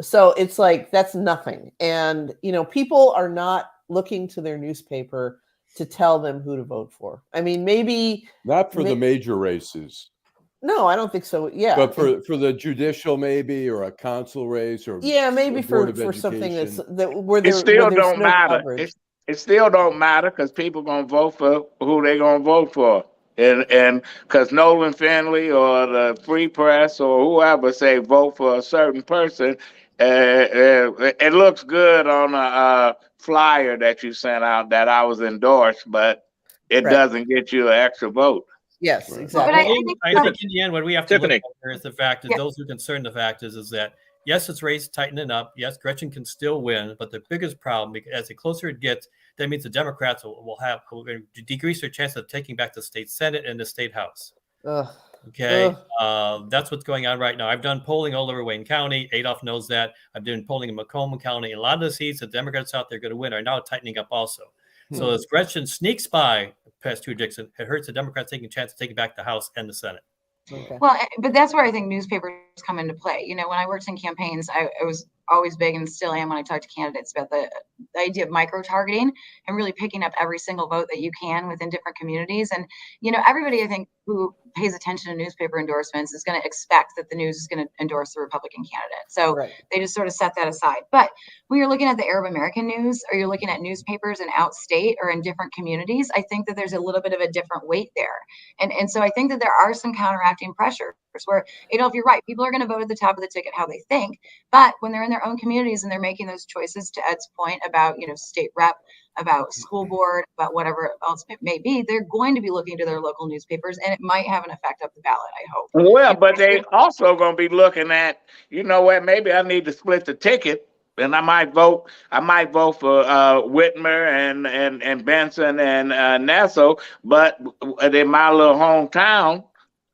So it's like, that's nothing. And, people are not looking to their newspaper to tell them who to vote for. I mean, maybe not for the major races. No, I don't think so. Yeah, but for the judicial, maybe, or a council race, or maybe for something where it still don't matter. It still don't matter, because people gonna vote for who they gonna vote for, and because Nolan Finley or the Free Press or whoever say vote for a certain person, it looks good on a flyer that you sent out that I was endorsed, but it doesn't get you an extra vote. Yes, exactly. I think in the end, what we have to look at here is the fact that those who are concerned, the fact is that, yes, it's race tightening up. Yes, Gretchen can still win. But the biggest problem, as the closer it gets, that means the Democrats will decrease their chance of taking back the state Senate and the state House. Okay. That's what's going on right now. I've done polling all over Wayne County. Adolph knows that. I've done polling in Macomb County. A lot of the seats that Democrats out there are going to win are now tightening up also. So as Gretchen sneaks by past Tudor Dixon, it hurts the Democrats taking a chance of taking back the House and the Senate. Okay. Well, but that's where I think newspapers come into play. When I worked in campaigns, I was always big, and still am when I talk to candidates, about the idea of micro-targeting and really picking up every single vote that you can within different communities. And, everybody, I think, who pays attention to newspaper endorsements is going to expect that the news is going to endorse the Republican candidate. So they just sort of set that aside. But when you're looking at the Arab American news, or you're looking at newspapers in outstate or in different communities, I think that there's a little bit of a different weight there. And so I think that there are some counteracting pressures where, Adolph, you're right, people are going to vote at the top of the ticket how they think. But when they're in their own communities and they're making those choices, to Ed's point about, state rep, about school board, about whatever else it may be, they're going to be looking to their local newspapers, and it might have an effect up the ballot, I hope. Well, but they also going to be looking at, maybe I need to split the ticket, and I might vote for Whitmer and Benson and Nassau, but in my little hometown,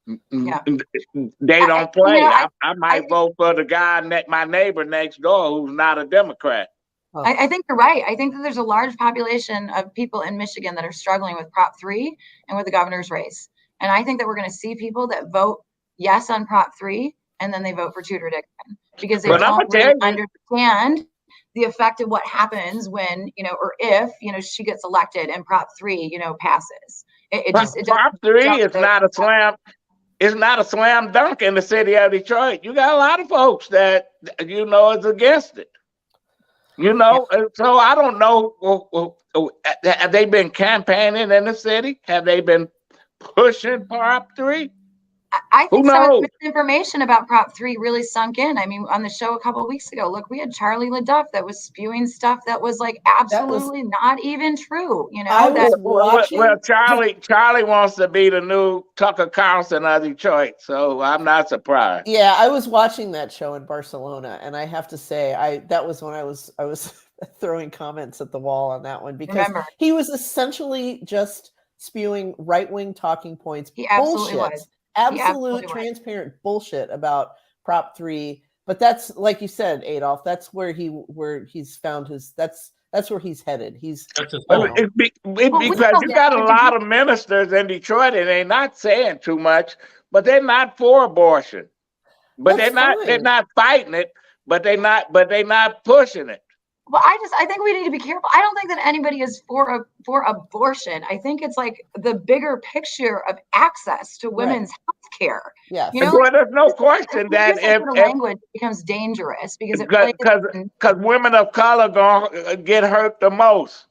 they don't play. I might vote for the guy, my neighbor next door, who's not a Democrat. I think you're right. I think that there's a large population of people in Michigan that are struggling with Prop 3 and with the governor's race. And I think that we're going to see people that vote yes on Prop 3, and then they vote for Tudor Dixon, because they don't really understand the effect of what happens when, or if, she gets elected and Prop 3, passes. Prop 3 is not a slam. It's not a slam dunk in the city of Detroit. You got a lot of folks that, is against it. You know, so I don't know. Have they been campaigning in the city? Have they been pushing Prop 3? I think Who some of knows? the misinformation about Prop 3 really sunk in. I mean, on the show a couple of weeks ago, look, we had Charlie LaDuff that was spewing stuff that was like absolutely not even true. You know, I was well, watching. Charlie wants to be the new Tucker Carlson of Detroit, so I'm not surprised. Yeah, I was watching that show in Barcelona, and I have to say, that was when I was throwing comments at the wall on that one, because he was essentially just spewing right-wing talking points. He absolutely bullshit, was. absolute transparent bullshit about Prop 3. But that's, like you said, Adolph, that's where he's found his. That's where he's headed. Because you got a lot of ministers in Detroit, and they're not saying too much, but they're not for abortion. But they're not fighting it, but they're not pushing it. Well, I think we need to be careful. I don't think that anybody is for abortion. I think it's like the bigger picture of access to women's health care. Yeah. You know, well, there's no question that if language becomes dangerous because women of color gonna get hurt the most.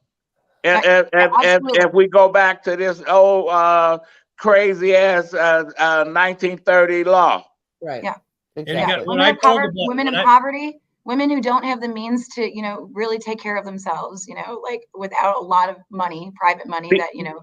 If we go back to this old crazy ass 1930 law. Right. Yeah. Exactly. Women in poverty, women who don't have the means to, you know, really take care of themselves, you know, like without a lot of money, private money that, you know.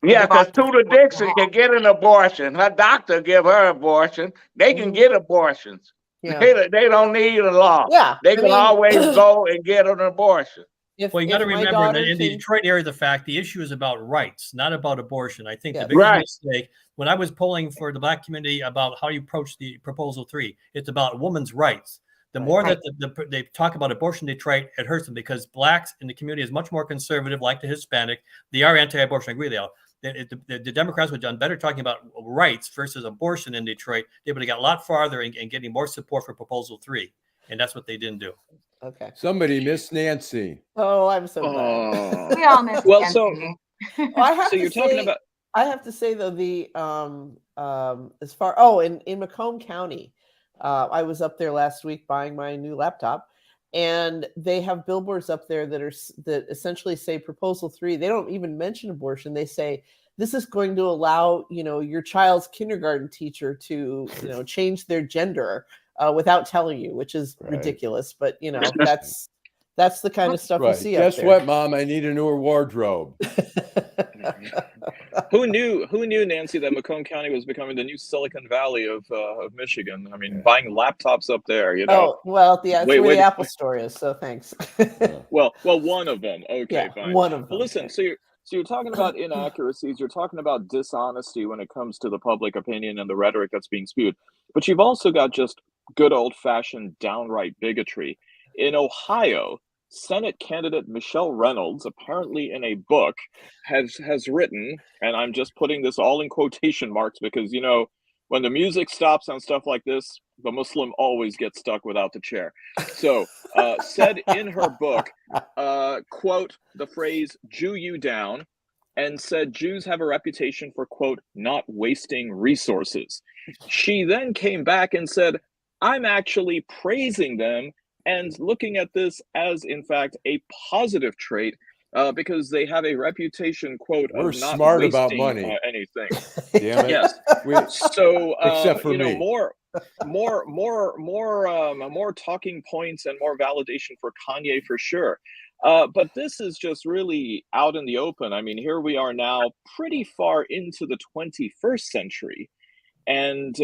Yeah, because Tudor Dixon can get an abortion. Her doctor give her abortion. They can get abortions. Yeah. They don't need a law. Yeah. They can always go and get an abortion. Well, you got to remember that in the Detroit area, the issue is about rights, not about abortion. I think the biggest mistake, when I was polling for the Black community about how you approach the Proposal 3, it's about women's rights. The more that they talk about abortion in Detroit, it hurts them, because Blacks in the community is much more conservative, like the Hispanic. They are anti-abortion. I agree with you. The Democrats would have done better talking about rights versus abortion in Detroit. They would have got a lot farther in getting more support for Proposal 3, and that's what they didn't do. Okay. Somebody missed Nancy. Oh, I'm so glad. We all missed Nancy. I have to say though, the as far in Macomb County, I was up there last week buying my new laptop, and they have billboards up there that essentially say Proposal 3. They don't even mention abortion. They say this is going to allow, you know, your child's kindergarten teacher to, you know, change their gender without telling you, which is ridiculous. But you know, that's the kind of stuff we see. Guess what, Mom? I need a newer wardrobe. Who knew, Nancy, that Macomb County was becoming the new Silicon Valley of Michigan? I mean, buying laptops up there, you know. Oh, well, that's where the Apple store is. So thanks. well, one of them. Okay, fine. One of them. Well, listen, so you're talking about inaccuracies. You're talking about dishonesty when it comes to the public opinion and the rhetoric that's being spewed. But you've also got just good old-fashioned downright bigotry. In Ohio, Senate candidate Michelle Reynolds, apparently in a book, has written, and I'm just putting this all in quotation marks because, you know, when the music stops on stuff like this, the Muslim always gets stuck without the chair. So, said in her book, quote, the phrase "Jew you down," and said Jews have a reputation for, quote, not wasting resources. She then came back and said, I'm actually praising them and looking at this as, in fact, a positive trait because they have a reputation, quote, we're of not smart wasting about money. Anything. Damn it. Yes. So, except for you know, me. more talking points and more validation for Kanye for sure. But this is just really out in the open. I mean, here we are now pretty far into the 21st century. And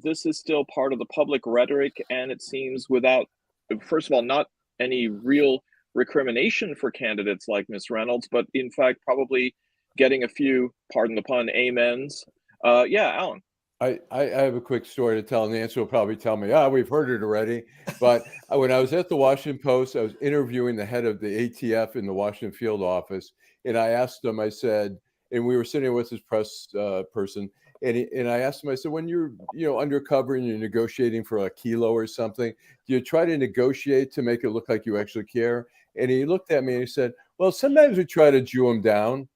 this is still part of the public rhetoric. And it seems without, first of all, not any real recrimination for candidates like Miss Reynolds, but in fact, probably getting a few, pardon the pun, amens. Yeah, Alan. I have a quick story to tell. Nancy will probably tell me, we've heard it already. But when I was at the Washington Post, I was interviewing the head of the ATF in the Washington field office. And I asked him, I said, and we were sitting with his press person. And I asked him, I said, when you're, you know, undercover and you're negotiating for a kilo or something, do you try to negotiate to make it look like you actually care? And he looked at me and he said, well, sometimes we try to Jew him down.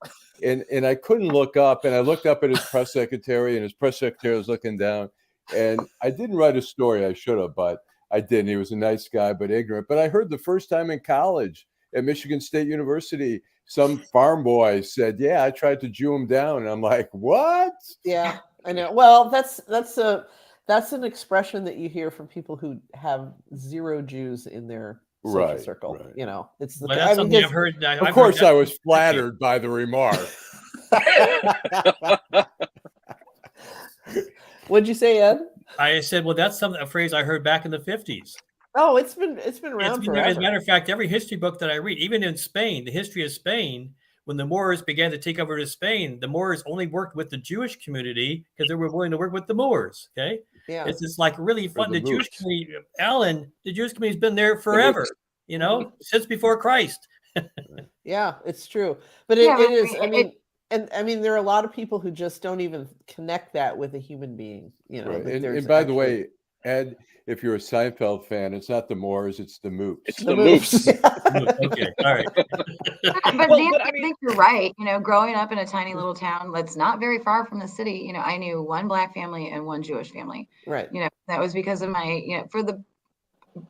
And I couldn't look up, and I looked up at his press secretary, and his press secretary was looking down. And I didn't write a story, I should have, but I didn't. He was a nice guy, but ignorant. But I heard the first time in college at Michigan State University, some farm boy said, "Yeah, I tried to Jew him down." And I'm like, "What?" Yeah, I know. Well, that's an expression that you hear from people who have zero Jews in their social circle. Right. You know, it's the. But that's something I've heard. Of course, I was flattered by the remark. What'd you say, Ed? I said, well, that's a phrase I heard back in the 50s. Oh, it's been around forever. As a matter of fact, every history book that I read, even in Spain, the history of Spain, when the Moors began to take over to Spain, the Moors only worked with the Jewish community because they were willing to work with the Moors. Okay, yeah, it's just like really fun. The Jewish community, Alan, the Jewish community's been there forever. You know, since before Christ. Yeah, it's true, but it is. I mean, there are a lot of people who just don't even connect that with a human being. You know, right. And by the way, Ed, if you're a Seinfeld fan, it's not the Moors, it's the Moops. It's the Moops. Okay, all right. But I think you're right. You know, growing up in a tiny little town that's not very far from the city, you know, I knew one Black family and one Jewish family. Right. You know, that was because of my, you know,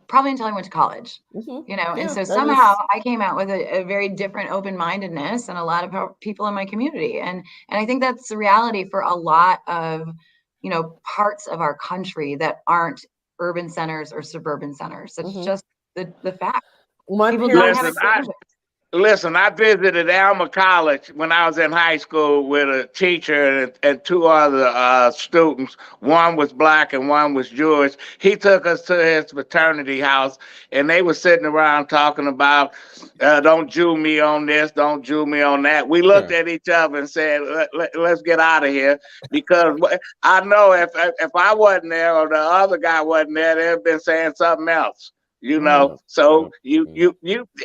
probably until I went to college, you know, and so somehow I came out with a very different open-mindedness and a lot of people in my community. And I think that's the reality for a lot of, you know, parts of our country that aren't urban centers or suburban centers. It's just the fact. People don't have Listen, I visited Alma College when I was in high school with a teacher and two other students. One was Black and one was Jewish. He took us to his fraternity house, and they were sitting around talking about, don't Jew me on this, don't Jew me on that. We looked at each other and said, let's get out of here, because I know if I wasn't there or the other guy wasn't there, they'd have been saying something else, you know. So you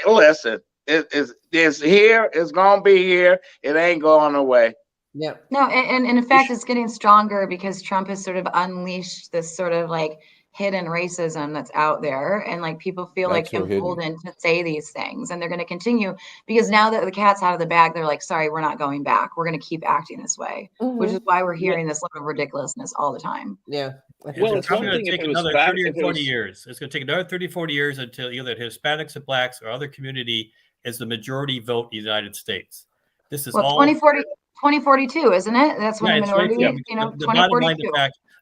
listen. It's here. It's gonna be here. It ain't going away. Yeah. No, and in fact, it's getting stronger because Trump has sort of unleashed this sort of like hidden racism that's out there, and like people feel like emboldened to say these things, and they're going to continue because now that the cat's out of the bag, they're like, sorry, we're not going back. We're going to keep acting this way, which is why we're hearing this level of ridiculousness all the time. Yeah. Well, it's going to take another 30 or 40 years. It's going to take another 30, 40 years until either Hispanics or Blacks or other community is the majority vote in the United States. This is all 2042, isn't it? That's when the minority, you know, 2042.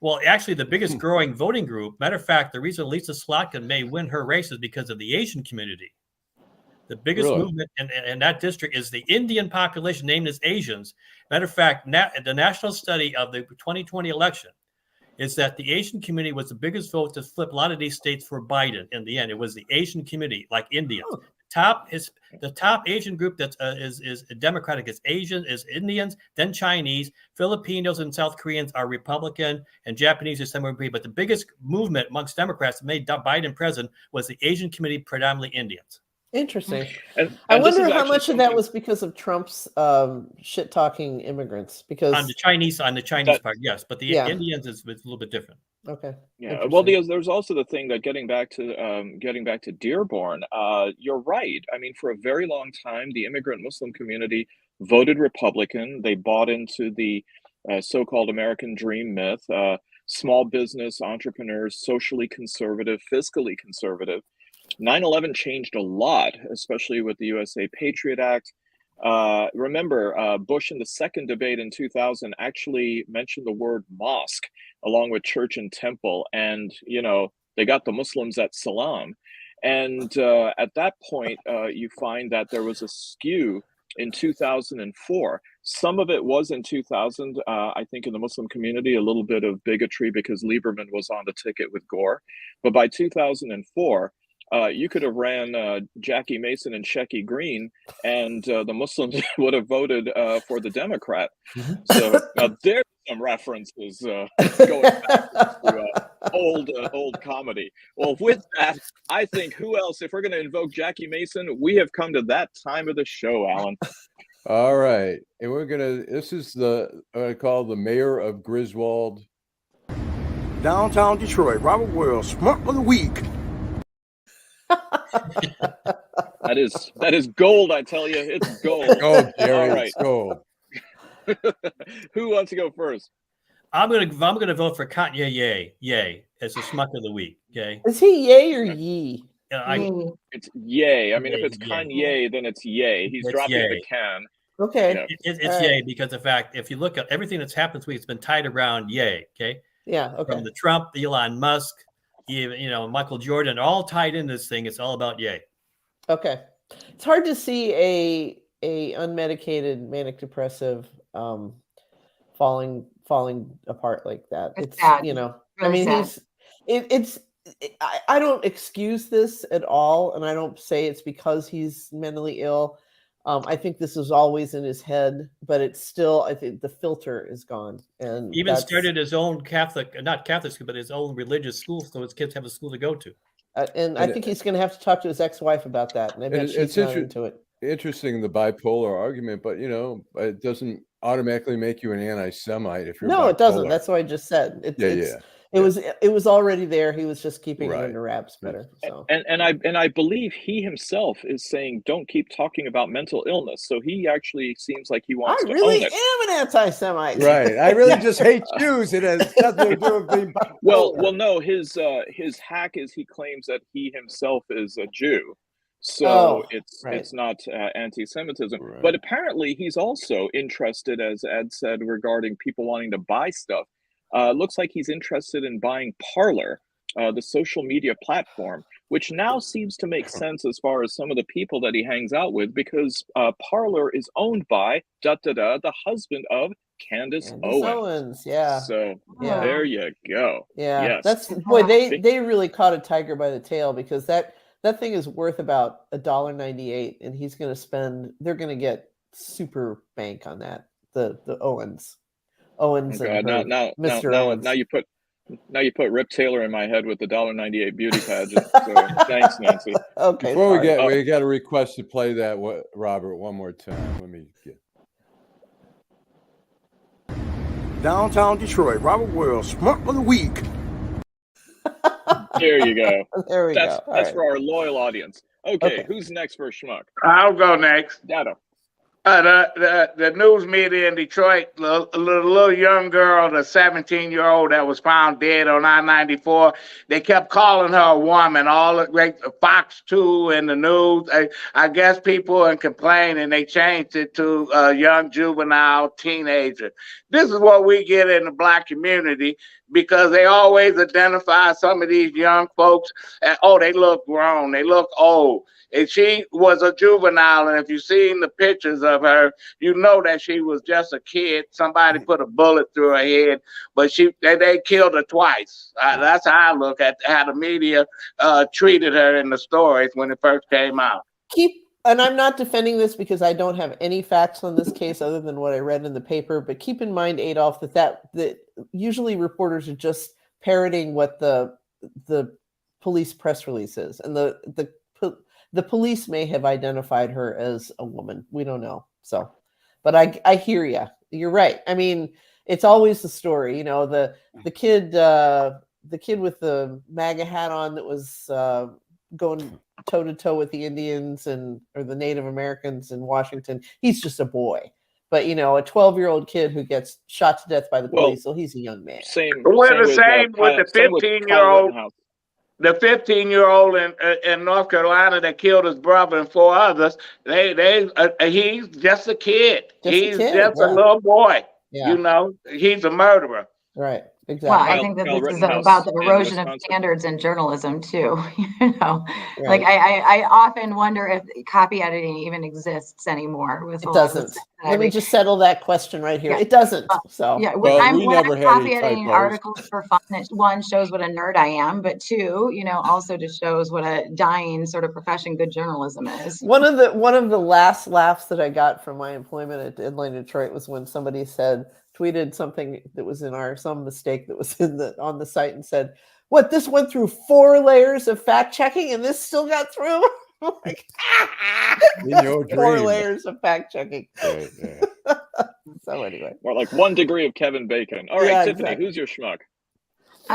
Well, actually, the biggest growing voting group, matter of fact, the reason Lisa Slotkin may win her race is because of the Asian community. The biggest movement in that district is the Indian population, named as Asians. Matter of fact, the national study of the 2020 election is that the Asian community was the biggest vote to flip a lot of these states for Biden. In the end, it was the Asian community, like Indians. The top Asian group that is Democratic is Asian, is Indians, then Chinese, Filipinos and South Koreans are Republican, and Japanese are somewhere in between. But the biggest movement amongst Democrats that made Biden president was the Asian community, predominantly Indians. Interesting. And I wonder how much of that was because of Trump's shit talking immigrants. Because on the Chinese part, yes, but the Indians is a little bit different. Okay. Yeah. Well, there's also the thing that getting back to Dearborn, you're right. I mean, for a very long time, the immigrant Muslim community voted Republican. They bought into the so-called American dream myth. Small business entrepreneurs, socially conservative, fiscally conservative. 9/11 changed a lot, especially with the USA Patriot Act. Remember, Bush in the second debate in 2000 actually mentioned the word mosque along with church and temple. And, you know, they got the Muslims at salam. And at that point, you find that there was a skew in 2004. Some of it was in 2000, I think in the Muslim community, a little bit of bigotry because Lieberman was on the ticket with Gore. But by 2004, you could have ran Jackie Mason and Shecky Green, and the Muslims would have voted for the Democrat. So there's some references going back to old comedy. Well, with that, I think who else? If we're going to invoke Jackie Mason, we have come to that time of the show, Alan. All right, and this is what I call the mayor of Griswold, downtown Detroit. Robert Wells, Schmuck of the week. That is gold, I tell you. It's gold. Gold, Jerry. All right. It's gold. Who wants to go first? I'm gonna vote for Kanye Yay as the schmuck of the week. Okay. Is he yay or ye? It's yay. I mean, if Yay, it's yay. Kanye, then it's yay. He's It's dropping yay. the can. Okay. Yeah. It's All yay right. because the fact, if you look at everything that's happened this week, it's been tied around yay. Okay. Yeah. Okay. From the Trump, Elon Musk, even Michael Jordan, all tied in this thing. It's all about yay. Okay. It's hard to see a unmedicated manic depressive falling apart like that. It's sad. I Really mean, sad. I don't excuse this at all, and I don't say it's because he's mentally ill. I think this is always in his head, but it's still, I think the filter is gone. And Even started his own not Catholic school, but his own religious school, so his kids have a school to go to. And I think he's going to have to talk to his ex-wife about that, and I bet she's not into it. Interesting, the bipolar argument, but it doesn't automatically make you an anti-Semite if you're No, bipolar. it doesn't. That's what I just said. It was already there. He was just keeping it under wraps better. So. And I believe he himself is saying, don't keep talking about mental illness. So he actually seems like he wants to really own it. am an anti-Semite. Right. I really just hate Jews. It has nothing to do with being bipolar. Well, no. His hack is he claims that he himself is a Jew. So it's not anti-Semitism. Right. But apparently he's also interested, as Ed said, regarding people wanting to buy stuff. Looks like he's interested in buying Parler, the social media platform, which now seems to make sense as far as some of the people that he hangs out with, because Parler is owned by the husband of Candace Owens. Yeah. So there you go. Yeah. Yes. They really caught a tiger by the tail, because that thing is worth about $1.98, and they're gonna get super bank on that. The Owens. Owens and Mr. Owens. Now you put Rip Taylor in my head with the $1.98 beauty pageant. So thanks, Nancy. Okay. Before we got a request to play that, Robert, one more time. Let me get. Downtown Detroit, Robert Wells, Schmuck of the Week. There you go. There we go. That's for our loyal audience. Okay, who's next for Schmuck? I'll go next. Dado. The news media in Detroit, the little young girl, the 17-year-old that was found dead on I-94, they kept calling her a woman. All the Fox 2 and the news, I guess people are complaining. They changed it to a young juvenile teenager. This is what we get in the Black community, because they always identify some of these young folks as, they look grown, they look old. And she was a juvenile, and if you've seen the pictures of her, you know that she was just a kid. Somebody put a bullet through her head, but they killed her twice. That's how I look at how the media treated her in the stories when it first came out. And I'm not defending this because I don't have any facts on this case other than what I read in the paper, but keep in mind, Adolph, that usually reporters are just parroting what the police press release is, and the police may have identified her as a woman. We don't know. So, but I hear you. You're right. I mean, it's always the story. The kid with the MAGA hat on that was going toe to toe with the Indians or the Native Americans in Washington. He's just a boy. But a 12-year-old kid who gets shot to death by the police, well, he's a young man. Same with the 15-year-old. The 15-year-old in North Carolina that killed his brother and 4 others, he's just a kid. He's just a little boy. Yeah. He's a murderer. Right. Exactly. Well, I think that this is about the erosion of standards in journalism too. Right. Like I often wonder if copy editing even exists anymore. It doesn't. Let me just settle that question right here. Yeah. It doesn't. So well, I'm copy editing articles for fun. It, 1, shows what a nerd I am, but 2, also just shows what a dying sort of profession good journalism is. One of the last laughs that I got from my employment at Deadline Detroit was when somebody tweeted something that was some mistake that was on the site and said, "What, this went through 4 layers of fact checking and this still got through?" Like, in your dream. 4 layers of fact checking. Right, yeah. So anyway, or like 1 degree of Kevin Bacon. All right, Tiffany, exactly. Who's your schmuck?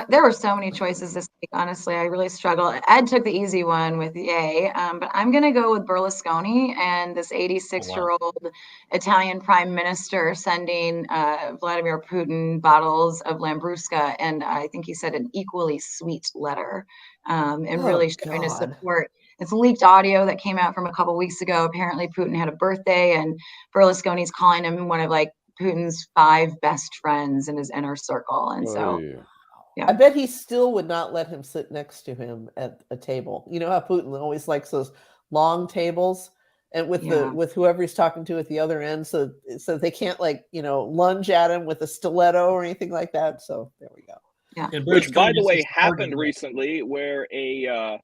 There were so many choices this week. Honestly, I really struggle. Ed took the easy one with yay, but I'm going to go with Berlusconi and this 86-year-old Italian prime minister sending Vladimir Putin bottles of Lambrusca, and I think he said an equally sweet letter, and really showing his support. It's leaked audio that came out from a couple weeks ago. Apparently, Putin had a birthday, and Berlusconi's calling him one of like Putin's 5 best friends in his inner circle, and so. Yeah. I bet he still would not let him sit next to him at a table. You know how Putin always likes those long tables, and with with whoever he's talking to at the other end, so they can't lunge at him with a stiletto or anything like that. So there we go. Yeah. Which, by the way, happened recently, where a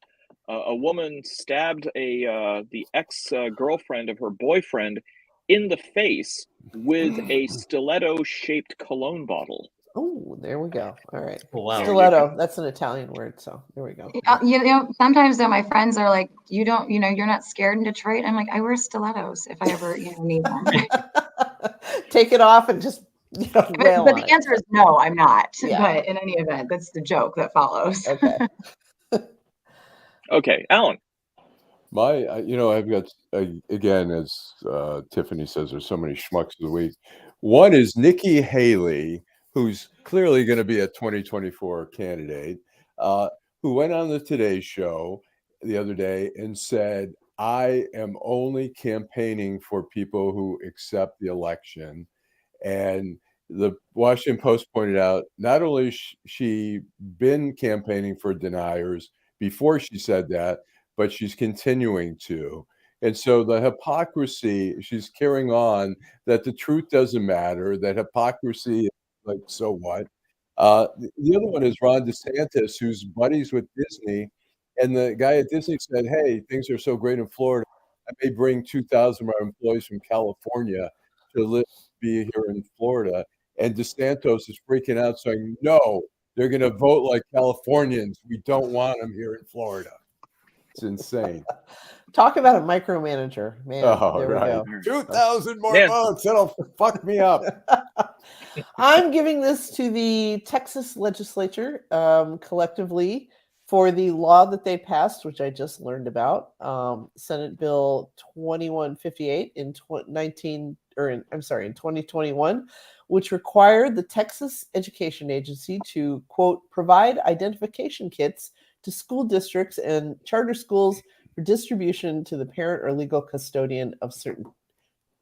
woman stabbed the ex girlfriend of her boyfriend in the face with a stiletto-shaped cologne bottle. Oh, there we go. All right. Oh, wow. Stiletto. That's an Italian word. So there we go. Sometimes though, my friends are like, you're not scared in Detroit. I'm like, I wear stilettos if I ever, need them. Take it off and just, but the answer is no, I'm not. Yeah. But in any event, that's the joke that follows. Okay. Okay, Allan. I've got, again, as Tiffany says, there's so many schmucks of the week. One is Nikki Haley, who's clearly going to be a 2024 candidate, who went on the Today Show the other day and said, I am only campaigning for people who accept the election. And the Washington Post pointed out, not only she been campaigning for deniers before she said that, but she's continuing to. And so the hypocrisy, she's carrying on that the truth doesn't matter, that hypocrisy, like, so what? The other one is Ron DeSantis, who's buddies with Disney. And the guy at Disney said, hey, things are so great in Florida. I may bring 2,000 of our employees from California to be here in Florida. And DeSantis is freaking out saying, no, they're going to vote like Californians. We don't want them here in Florida. It's insane. Talk about a micromanager, man. Oh, there right. we go. 2,000 more votes. That'll fuck me up. I'm giving this to the Texas legislature collectively for the law that they passed, which I just learned about, Senate Bill 2158 in 2021, which required the Texas Education Agency to, quote, provide identification kits to school districts and charter schools for distribution to the parent or legal custodian of certain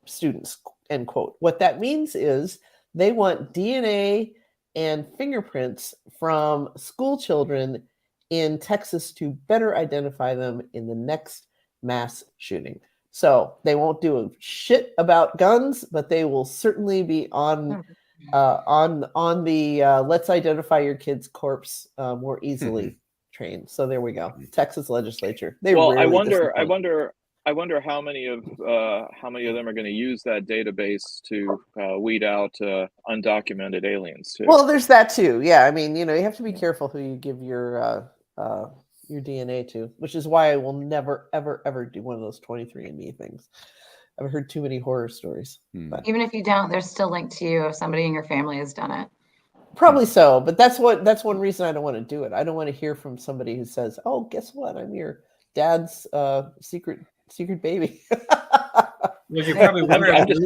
students, end quote. What that means is they want DNA and fingerprints from school children in Texas to better identify them in the next mass shooting. So they won't do a shit about guns, but they will certainly be on the let's identify your kid's corpse more easily trained. So there we go. Texas legislature. I wonder how many of them are going to use that database to weed out undocumented aliens too. Well, there's that too. Yeah, I mean, you have to be careful who you give your DNA to, which is why I will never, ever, ever do one of those 23andMe things. I've heard too many horror stories. But. Even if you don't, there's still linked to you if somebody in your family has done it. Probably so, but that's one reason I don't want to do it. I don't want to hear from somebody who says, "Oh, guess what? I'm your dad's secret baby." Well, you probably learned, as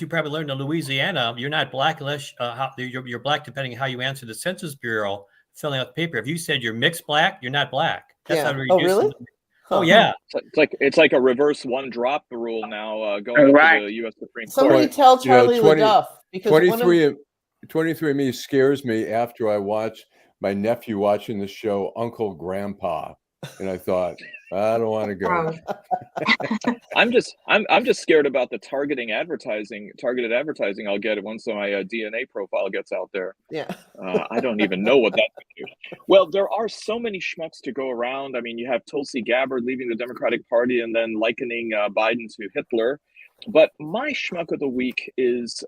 you probably learned in Louisiana, you're not black unless you're black depending on how you answer the Census Bureau filling out the paper. If you said you're mixed black, you're not black. That's how oh, really? Oh, yeah. It's like a reverse one drop rule now going to the U.S. Supreme Court. Somebody tell Charlie LaDuff because 23andMe scares me after I watch my nephew watching the show Uncle Grandpa, and I thought, I don't want to go. I'm just scared about the targeted advertising I'll get once my DNA profile gets out there. Yeah. I don't even know what that could do. Well, there are so many schmucks to go around. I mean, you have Tulsi Gabbard leaving the Democratic Party and then likening Biden to Hitler. But my schmuck of the week is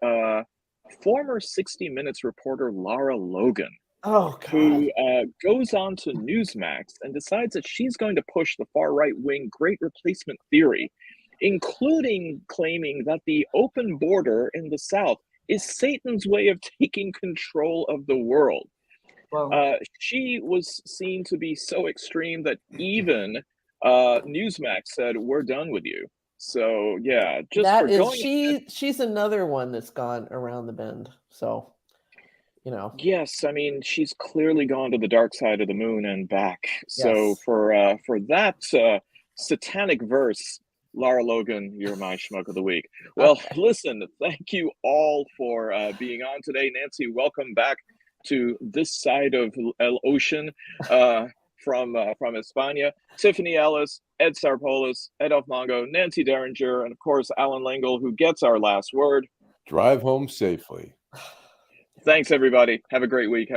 former 60 Minutes reporter Lara Logan. Oh, God. Who goes on to Newsmax and decides that she's going to push the far-right-wing Great Replacement theory, including claiming that the open border in the South is Satan's way of taking control of the world. She was seen to be so extreme that even Newsmax said, "We're done with you." So yeah, just that for is going. she's another one that's gone around the bend. So, you know. Yes, I mean she's clearly gone to the dark side of the moon and back. So Yes. for that satanic verse, Lara Logan, you're my schmuck of the week. Well, listen, thank you all for being on today. Nancy, welcome back to this side of El Ocean from España. Tiffany Ellis, Ed Sorpolus, Adolph Mongo, Nancy Derringer, and of course Allan Lengel, who gets our last word. Drive home safely. Thanks, everybody. Have a great week.